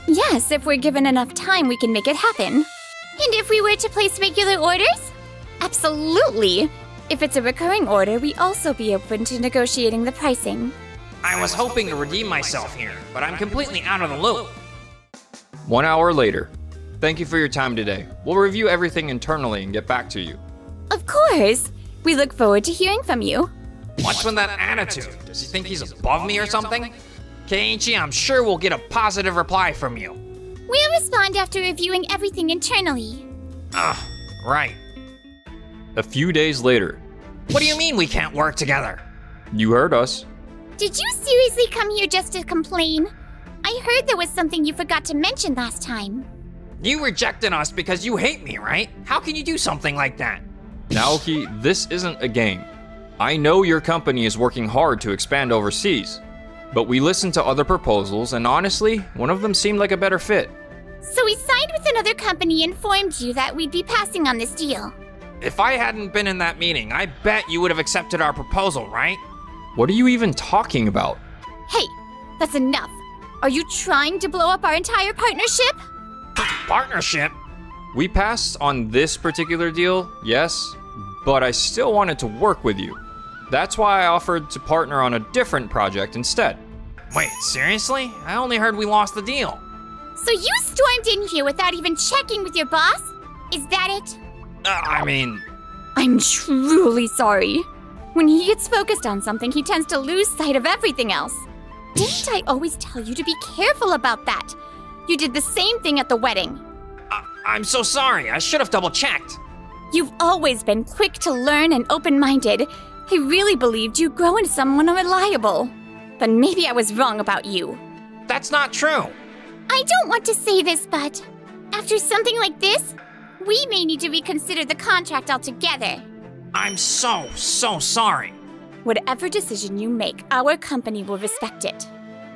Yes, if we're given enough time, we can make it happen. And if we were to place regular orders? Absolutely. If it's a recurring order, we also be open to negotiating the pricing. I was hoping to redeem myself here, but I'm completely out of the loop. 1 hour later. Thank you for your time today. We'll review everything internally and get back to you. Of course. We look forward to hearing from you. What's with that attitude? Does he think he's above me or something? Keiichi, I'm sure we'll get a positive reply from you. We'll respond after reviewing everything internally. Right. A few days later. What do you mean we can't work together? You heard us. Did you seriously come here just to complain? I heard there was something you forgot to mention last time. You rejected us because you hate me, right? How can you do something like that? Naoki, this isn't a game. I know your company is working hard to expand overseas, but we listened to other proposals and honestly, one of them seemed like a better fit. So we signed with another company and informed you that we'd be passing on this deal. If I hadn't been in that meeting, I bet you would have accepted our proposal, right? What are you even talking about? Hey, that's enough. Are you trying to blow up our entire partnership? Partnership? We passed on this particular deal, yes, but I still wanted to work with you. That's why I offered to partner on a different project instead. Wait, seriously? I only heard we lost the deal. So you stormed in here without even checking with your boss? Is that it? I'm truly sorry. When he gets focused on something, he tends to lose sight of everything else. Didn't I always tell you to be careful about that? You did the same thing at the wedding. I'm so sorry. I should have double-checked. You've always been quick to learn and open-minded. I really believed you'd grow into someone reliable. But maybe I was wrong about you. That's not true. I don't want to say this, but after something like this, we may need to reconsider the contract altogether. I'm so sorry. Whatever decision you make, our company will respect it.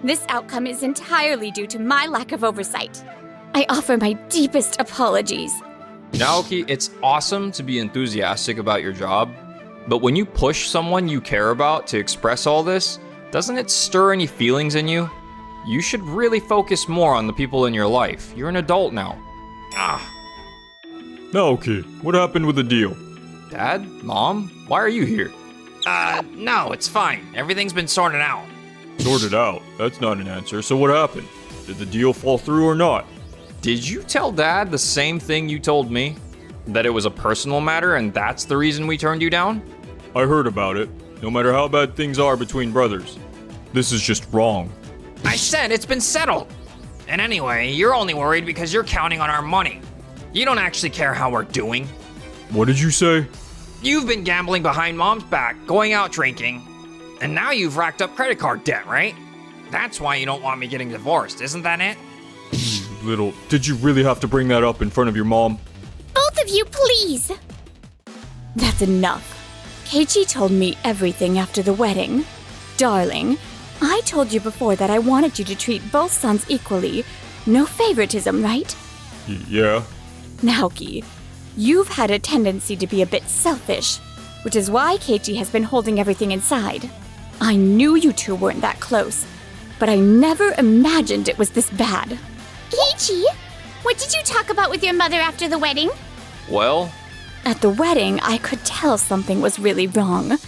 This outcome is entirely due to my lack of oversight. I offer my deepest apologies. Naoki, it's awesome to be enthusiastic about your job, but when you push someone you care about to express all this, doesn't it stir any feelings in you? You should really focus more on the people in your life. You're an adult now. Naoki, what happened with the deal? Dad? Mom? Why are you here? No, it's fine. Everything's been sorted out. Sorted out? That's not an answer, so what happened? Did the deal fall through or not? Did you tell Dad the same thing you told me? That it was a personal matter and that's the reason we turned you down? I heard about it. No matter how bad things are between brothers. This is just wrong. I said it's been settled. And anyway, you're only worried because you're counting on our money. You don't actually care how we're doing. What did you say? You've been gambling behind Mom's back, going out drinking. And now you've racked up credit card debt, right? That's why you don't want me getting divorced, isn't that it? Little, did you really have to bring that up in front of your mom? Both of you, please! That's enough. Keiichi told me everything after the wedding. Darling, I told you before that I wanted you to treat both sons equally. No favoritism, right? Yeah. Naoki, you've had a tendency to be a bit selfish, which is why Keiichi has been holding everything inside. I knew you two weren't that close, but I never imagined it was this bad. Keiichi, what did you talk about with your mother after the wedding? Well, At the wedding, I could tell something was really wrong.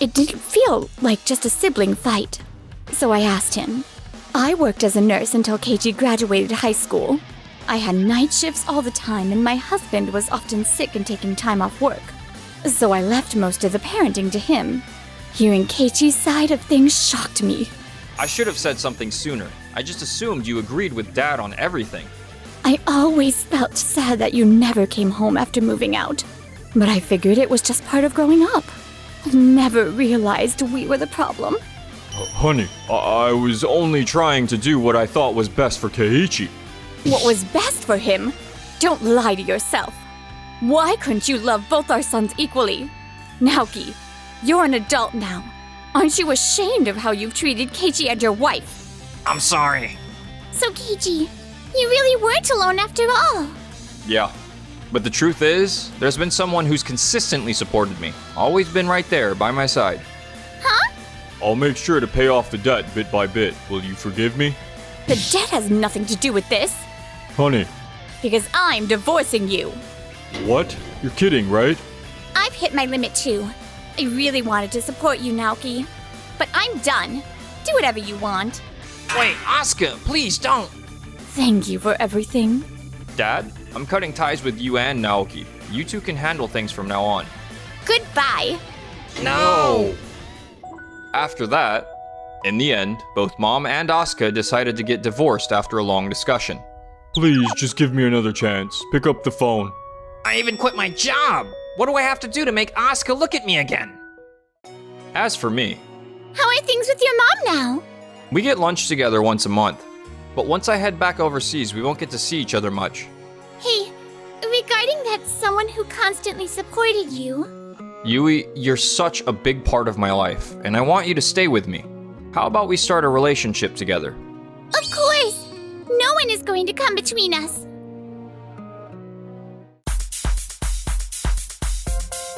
It didn't feel like just a sibling fight. So I asked him. I worked as a nurse until Keiichi graduated high school. I had night shifts all the time, and my husband was often sick and taking time off work. So I left most of the parenting to him. Hearing Keiichi's side of things shocked me. I should have said something sooner. I just assumed you agreed with Dad on everything. I always felt sad that you never came home after moving out. But I figured it was just part of growing up. Never realized we were the problem. Honey, I was only trying to do what I thought was best for Keiichi. What was best for him? Don't lie to yourself. Why couldn't you love both our sons equally? Naoki, you're an adult now. Aren't you ashamed of how you've treated Keiichi and your wife? I'm sorry. So, Keiichi, you really weren't alone after all. Yeah. But the truth is, there's been someone who's consistently supported me. Always been right there by my side. Huh? I'll make sure to pay off the debt bit by bit. Will you forgive me? The debt has nothing to do with this, Honey, because I'm divorcing you. what? You're kidding, right? I've hit my limit too. I really wanted to support you, Naoki. But I'm done. Do whatever you want. Wait, Asuka, please don't. Thank you for everything. Dad, I'm cutting ties with you and Naoki. You two can handle things from now on. Goodbye. No! After that, in the end, both Mom and Asuka decided to get divorced after a long discussion. Please, just give me another chance. Pick up the phone. I even quit my job. What do I have to do to make Asuka look at me again? As for me, How are things with your mom now? we get lunch together once a month. But once I head back overseas, we won't get to see each other much. Hey, regarding that someone who constantly supported you, Yui, you're such a big part of my life, and I want you to stay with me. How about we start a relationship together? of course, no one is going to come between us.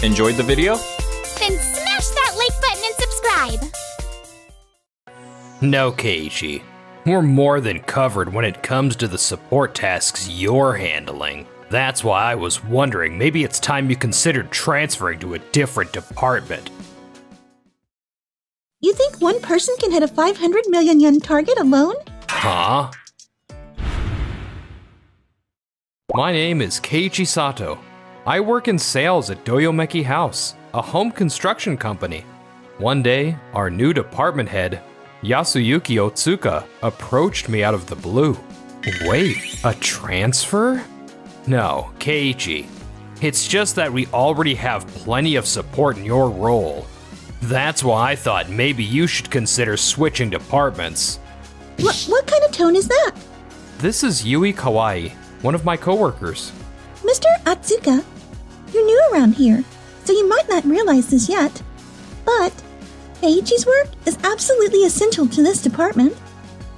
Enjoyed the video? Then smash that like button and subscribe. No, Keiichi. We're more than covered when it comes to the support tasks you're handling. That's why I was wondering, maybe it's time you considered transferring to a different department. You think one person can hit a 500 million yen target alone? Huh? My name is Keiichi Sato. I work in sales at Doyomeki House, a home construction company. One day, our new department head, Yasuyuki Otsuka, approached me out of the blue. Wait, a transfer? No, Keiichi. It's just that we already have plenty of support in your role. That's why I thought maybe you should consider switching departments. What kind of tone is that? This is Yui Kawai, one of my coworkers. Mr. Atsuka, you're new around here, so you might not realize this yet. But Keiichi's work is absolutely essential to this department.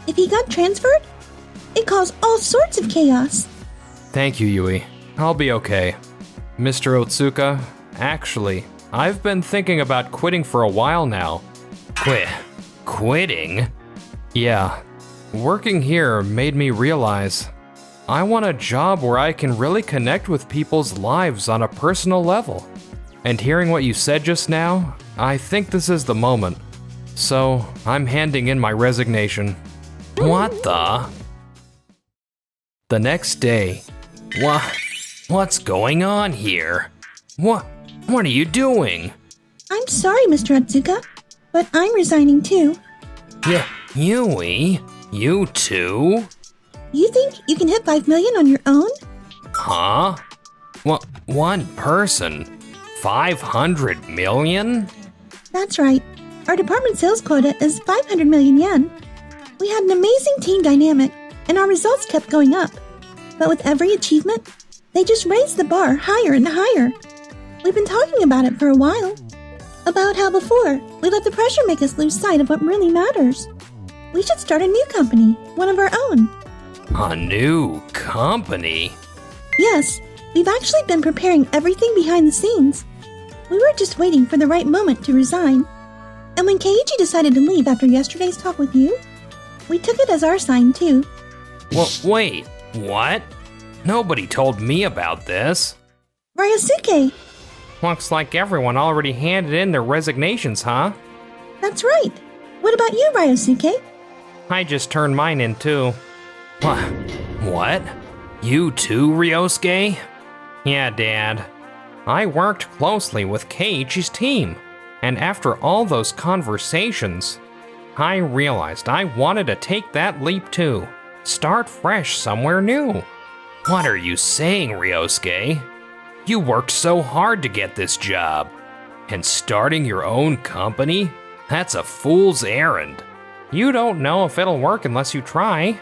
If he got transferred, it caused all sorts of chaos. Thank you, Yui. I'll be okay. Mr. Otsuka, actually, I've been thinking about quitting for a while now. Quitting? Yeah. Working here made me realize I want a job where I can really connect with people's lives on a personal level. And hearing what you said just now, I think this is the moment. So, I'm handing in my resignation. What the? The next day. What's going on here? What are you doing? I'm sorry, Mr. Atsuka, but I'm resigning too. Yui? You too? You think you can hit 5 million on your own? Huh? One person? 500 million? That's right. Our department sales quota is 500 million yen. We had an amazing team dynamic, and our results kept going up. But with every achievement, they just raised the bar higher and higher. We've been talking about it for a while. About how before, we let the pressure make us lose sight of what really matters. We should start a new company, one of our own. A new company? Yes, we've actually been preparing everything behind the scenes. We were just waiting for the right moment to resign. And when Keiichi decided to leave after yesterday's talk with you, we took it as our sign too. Well, wait, what? Nobody told me about this. Ryosuke! Looks like everyone already handed in their resignations, huh? That's right. What about you, Ryosuke? I just turned mine in too. What? You too, Ryosuke? Yeah, Dad. I worked closely with Keiichi's team, and after all those conversations, I realized I wanted to take that leap too. Start fresh somewhere new. What are you saying, Ryosuke? You worked so hard to get this job. And starting your own company? That's a fool's errand. You don't know if it'll work unless you try.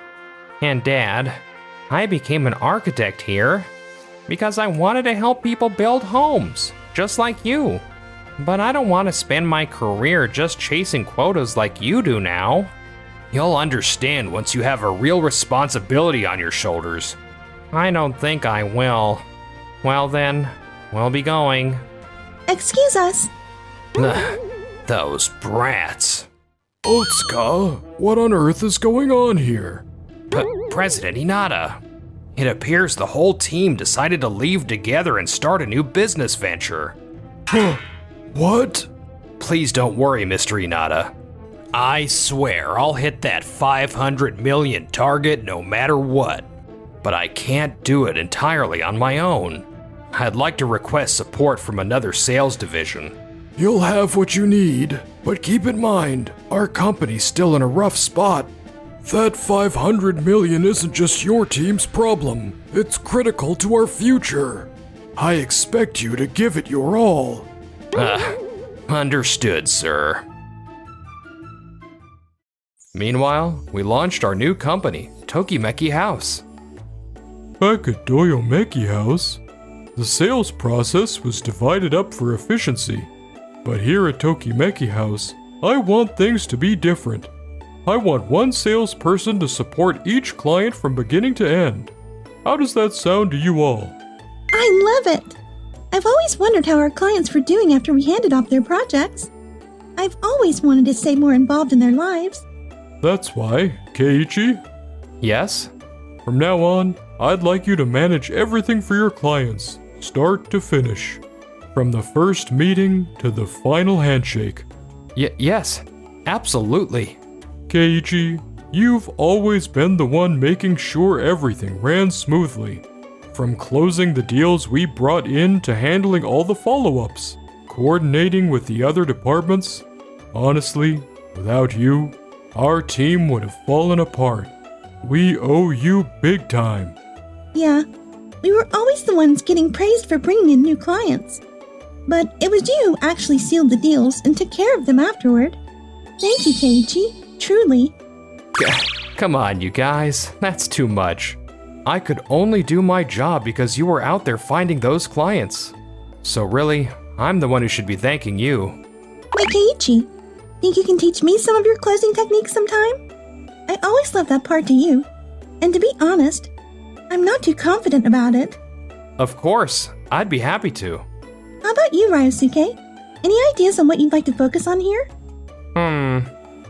And Dad, I became an architect here because I wanted to help people build homes, just like you. But I don't want to spend my career just chasing quotas like you do now. You'll understand once you have a real responsibility on your shoulders. I don't think I will. Well then, we'll be going. Excuse us. Those brats. Otsuka, what on earth is going on here? President Hinata, it appears the whole team decided to leave together and start a new business venture. What? Please don't worry, Mr. Hinata. I swear I'll hit that 500 million target no matter what. But I can't do it entirely on my own. I'd like to request support from another sales division. You'll have what you need, but keep in mind, our company's still in a rough spot. That 500 million isn't just your team's problem. It's critical to our future. I expect you to give it your all. Understood, sir. Meanwhile, we launched our new company, Tokimeki House. Back at Doyomeki House, the sales process was divided up for efficiency. But here at Tokimeki House, I want things to be different. I want one salesperson to support each client from beginning to end. How does that sound to you all? I love it! I've always wondered how our clients were doing after we handed off their projects. I've always wanted to stay more involved in their lives. That's why, Keiichi, Yes? from now on, I'd like you to manage everything for your clients, start to finish. From the first meeting to the final handshake. Yes, absolutely. Keiichi, you've always been the one making sure everything ran smoothly. From closing the deals we brought in to handling all the follow-ups, coordinating with the other departments. Honestly, without you, our team would have fallen apart. We owe you big time. Yeah, we were always the ones getting praised for bringing in new clients. But it was you who actually sealed the deals and took care of them afterward. Thank you, Keiichi. Truly. Come on, you guys. That's too much. I could only do my job because you were out there finding those clients. So really, I'm the one who should be thanking you. Hey, Keiichi. Think you can teach me some of your closing techniques sometime? I always left that part to you. And to be honest, I'm not too confident about it. Of course, I'd be happy to. How about you, Ryosuke? Any ideas on what you'd like to focus on here?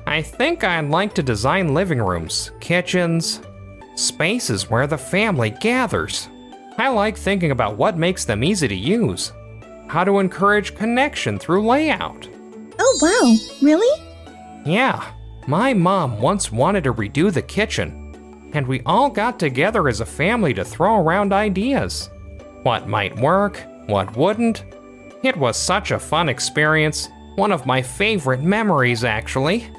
I think I'd like to design living rooms, kitchens, spaces where the family gathers. I like thinking about what makes them easy to use, how to encourage connection through layout. Oh, wow. Really? Yeah, my mom once wanted to redo the kitchen, and we all got together as a family to throw around ideas. What might work, what wouldn't. It was such a fun experience, one of my favorite memories actually.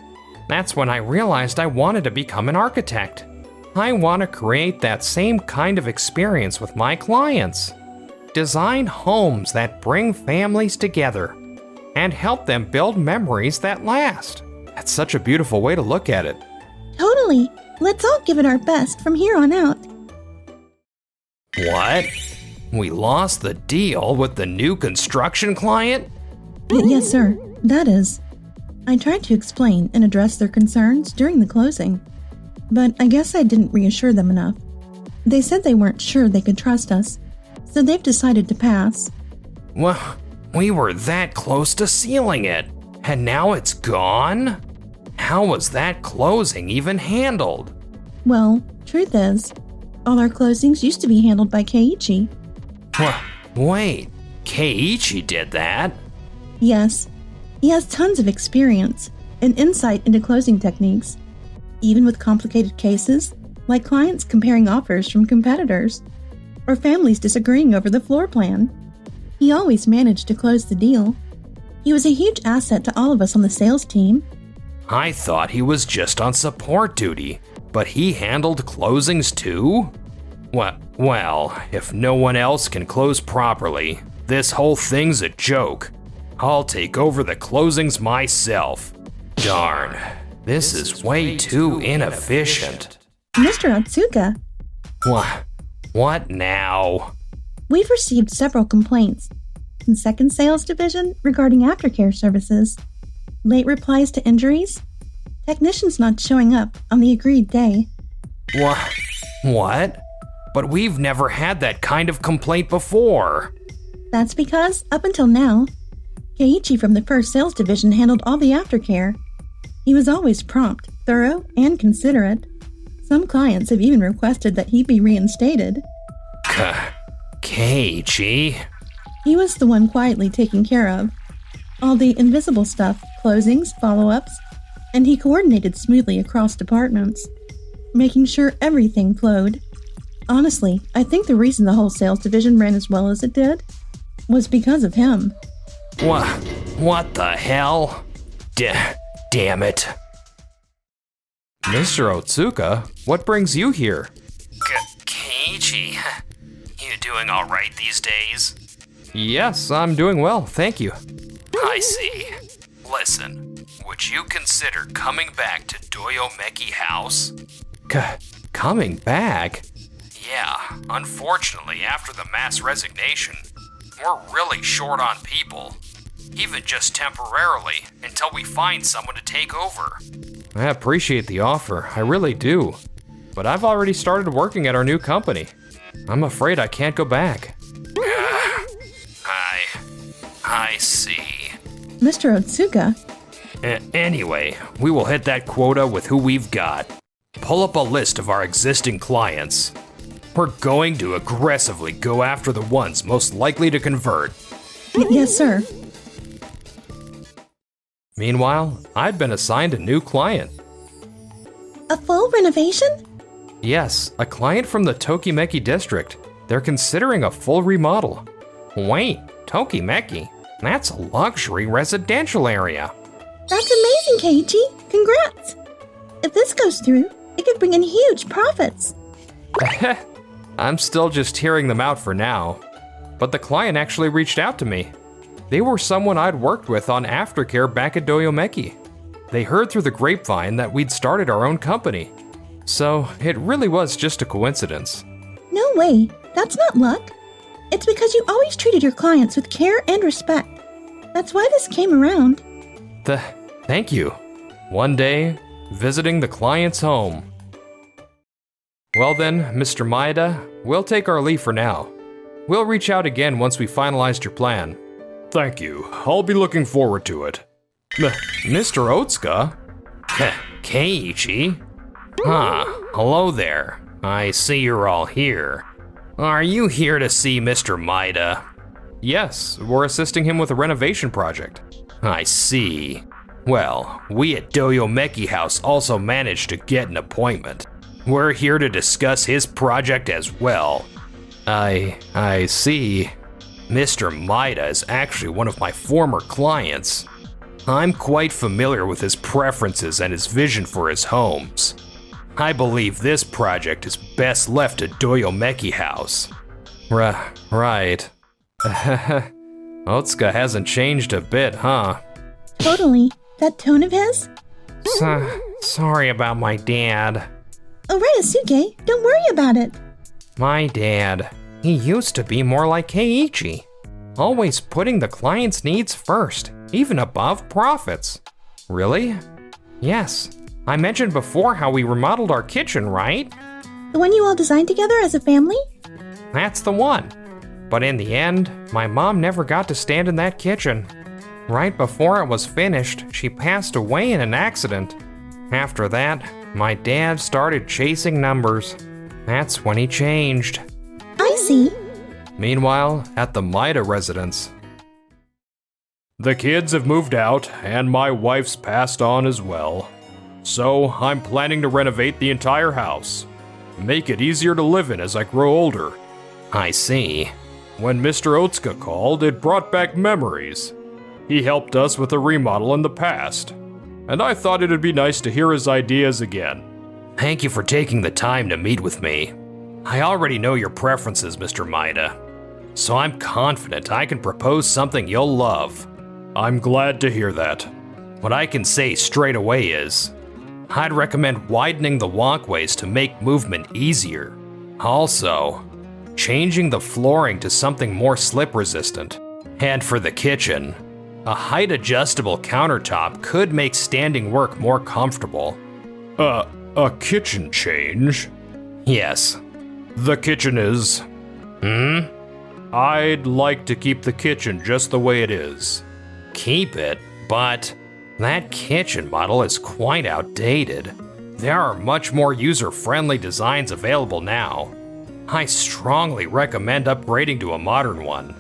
That's when I realized I wanted to become an architect. I want to create that same kind of experience with my clients. Design homes that bring families together. and help them build memories that last. That's such a beautiful way to look at it. Totally. Let's all give it our best from here on out. What? We lost the deal with the new construction client? Yes, sir. That is. I tried to explain and address their concerns during the closing, but I guess I didn't reassure them enough. They said they weren't sure they could trust us, so they've decided to pass. Well, we were that close to sealing it, and now it's gone? How was that closing even handled? Well, truth is, all our closings used to be handled by Keiichi. Wait, Keiichi did that? Yes. He has tons of experience and insight into closing techniques, even with complicated cases like clients comparing offers from competitors or families disagreeing over the floor plan. He always managed to close the deal. He was a huge asset to all of us on the sales team. I thought he was just on support duty, but he handled closings too? Well, if no one else can close properly, this whole thing's a joke. I'll take over the closings myself. Darn, this is way too inefficient. Mr. Otsuka, What now? we've received several complaints in second sales division regarding aftercare services, late replies to injuries, technicians not showing up on the agreed day. What? But we've never had that kind of complaint before. That's because, up until now, Keiichi from the first sales division handled all the aftercare. He was always prompt, thorough, and considerate. Some clients have even requested that he be reinstated. Keiichi? He was the one quietly taking care of all the invisible stuff, closings, follow-ups, and he coordinated smoothly across departments, making sure everything flowed. Honestly, I think the reason the whole sales division ran as well as it did was because of him. What the hell? Damn it. Mr. Otsuka, what brings you here? Keiichi, you doing all right these days? Yes, I'm doing well, thank you. I see. Listen, would you consider coming back to Doyomeki House? Coming back? Yeah, unfortunately, after the mass resignation, we're really short on people. Even just temporarily, until we find someone to take over. I appreciate the offer, I really do. But I've already started working at our new company. I'm afraid I can't go back. I see. Mr. Otsuka, Anyway, we will hit that quota with who we've got. Pull up a list of our existing clients. We're going to aggressively go after the ones most likely to convert. Yes, sir. Meanwhile, I'd been assigned a new client. A full renovation? Yes, a client from the Tokimeki district. They're considering a full remodel. Wait, Tokimeki? That's a luxury residential area. That's amazing, Keiichi. Congrats. If this goes through, it could bring in huge profits. I'm still just hearing them out for now. But the client actually reached out to me. They were someone I'd worked with on aftercare back at Doyomeki. They heard through the grapevine that we'd started our own company. So it really was just a coincidence. No way. That's not luck. It's because you always treated your clients with care and respect. That's why this came around. Thank you. One day, visiting the client's home. Well then, Mr. Maeda, we'll take our leave for now. We'll reach out again once we finalized your plan. Thank you. I'll be looking forward to it. Mr. Otsuka? Keiichi? Hello there. I see you're all here. Are you here to see Mr. Maeda? Yes, we're assisting him with a renovation project. I see. Well, we at Doyomeki House also managed to get an appointment. We're here to discuss his project as well. I see. Mr. Maeda is actually one of my former clients. I'm quite familiar with his preferences and his vision for his homes. I believe this project is best left to Doyomeki House. Right. Otsuka hasn't changed a bit, huh? Totally. That tone of his? Sorry about my dad. Oh, Ryusuke, don't worry about it. My dad. He used to be more like Keiichi. Always putting the client's needs first, even above profits. Really? Yes. I mentioned before how we remodeled our kitchen, right? The one you all designed together as a family? That's the one. But in the end, my mom never got to stand in that kitchen. Right before it was finished, she passed away in an accident. After that, my dad started chasing numbers. That's when he changed. I see. Meanwhile, at the Maida residence. The kids have moved out, and my wife's passed on as well. So, I'm planning to renovate the entire house. Make it easier to live in as I grow older. I see. When Mr. Otsuka called, it brought back memories. He helped us with a remodel in the past, and I thought it'd be nice to hear his ideas again. Thank you for taking the time to meet with me. I already know your preferences, Mr. Maida, so I'm confident I can propose something you'll love. I'm glad to hear that. What I can say straight away is, I'd recommend widening the walkways to make movement easier. Also, changing the flooring to something more slip resistant. And for the kitchen, a height adjustable countertop could make standing work more comfortable. A kitchen change? Yes. The kitchen is... I'd like to keep the kitchen just the way it is. Keep it, but that kitchen model is quite outdated. There are much more user-friendly designs available now. I strongly recommend upgrading to a modern one.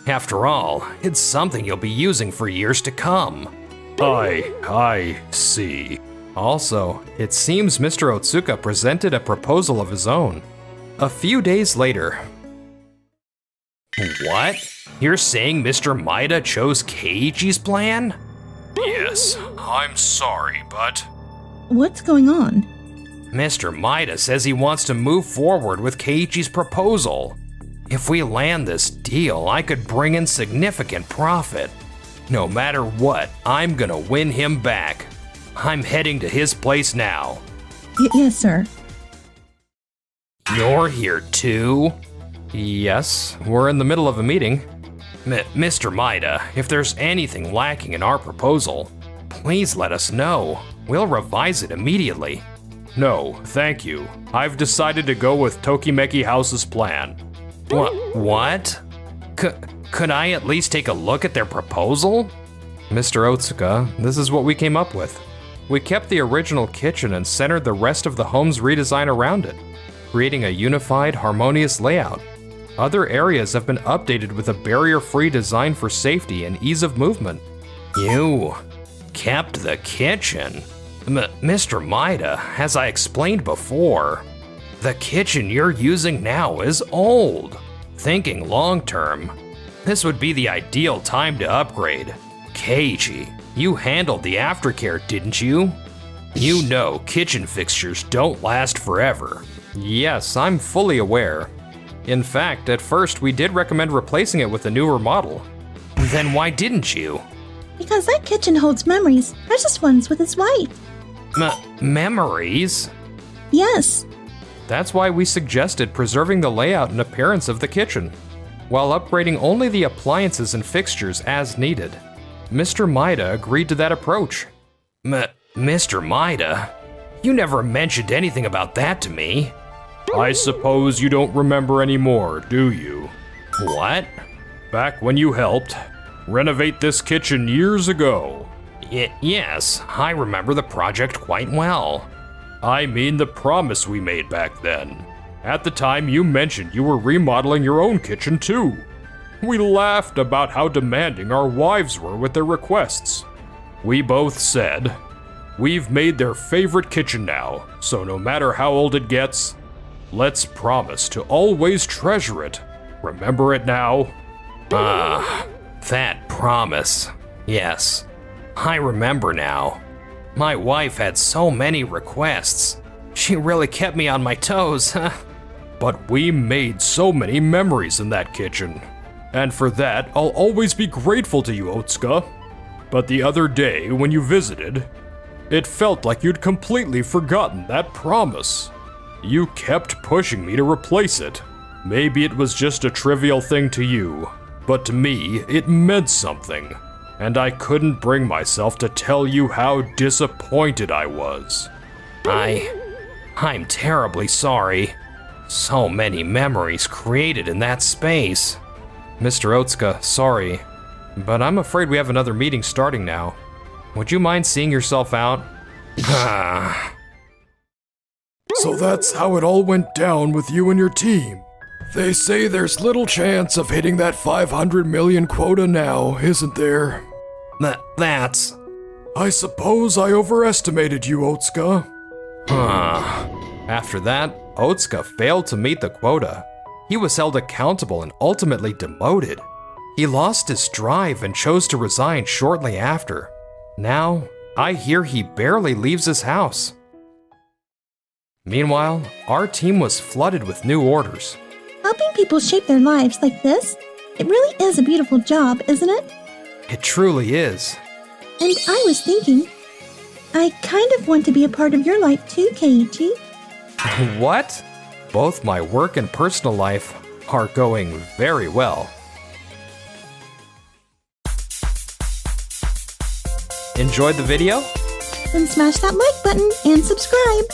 After all, it's something you'll be using for years to come. I see. Also, it seems Mr. Otsuka presented a proposal of his own. A few days later. What? You're saying Mr. Maida chose Keiichi's plan? Yes, I'm sorry, but... What's going on? Mr. Maida says he wants to move forward with Keiichi's proposal. If we land this deal, I could bring in significant profit. No matter what, I'm gonna win him back. I'm heading to his place now. Yes, sir. You're here too? Yes, we're in the middle of a meeting. Mr. Maida, if there's anything lacking in our proposal, please let us know. We'll revise it immediately. No, thank you. I've decided to go with Tokimeki House's plan. What? Could I at least take a look at their proposal? Mr. Otsuka, this is what we came up with. We kept the original kitchen and centered the rest of the home's redesign around it, creating a unified, harmonious layout. Other areas have been updated with a barrier-free design for safety and ease of movement. You kept the kitchen? Mr. Maida, as I explained before, the kitchen you're using now is old. Thinking long-term, this would be the ideal time to upgrade. Keiichi, you handled the aftercare, didn't you? You know kitchen fixtures don't last forever. Yes, I'm fully aware. In fact, at first we did recommend replacing it with a newer model. Then why didn't you? Because that kitchen holds memories, precious ones with its wife. Memories? Yes. That's why we suggested preserving the layout and appearance of the kitchen, while upgrading only the appliances and fixtures as needed. Mr. Maida agreed to that approach. Mr. Maida? You never mentioned anything about that to me. I suppose you don't remember anymore, do you? What? Back when you helped renovate this kitchen years ago. Yes, I remember the project quite well. I mean the promise we made back then. At the time, you mentioned you were remodeling your own kitchen too. We laughed about how demanding our wives were with their requests. We both said, we've made their favorite kitchen now, so no matter how old it gets, let's promise to always treasure it. Remember it now? That promise. Yes, I remember now. My wife had so many requests. She really kept me on my toes, huh? But we made so many memories in that kitchen. And for that, I'll always be grateful to you, Otsuka. But the other day, when you visited, it felt like you'd completely forgotten that promise. You kept pushing me to replace it. Maybe it was just a trivial thing to you, but to me, it meant something. And I couldn't bring myself to tell you how disappointed I was. I'm terribly sorry. So many memories created in that space. Mr. Otsuka, sorry, but I'm afraid we have another meeting starting now. Would you mind seeing yourself out? So that's how it all went down with you and your team. They say there's little chance of hitting that 500 million quota now, isn't there? That's... I suppose I overestimated you, Otsuka. After that, Otsuka failed to meet the quota. He was held accountable and ultimately demoted. He lost his drive and chose to resign shortly after. Now, I hear he barely leaves his house. Meanwhile, our team was flooded with new orders. Helping people shape their lives like this, it really is a beautiful job, isn't it? It truly is. And I was thinking, I kind of want to be a part of your life too, Keiichi. What? Both my work and personal life are going very well. Enjoyed the video? Then smash that like button and subscribe.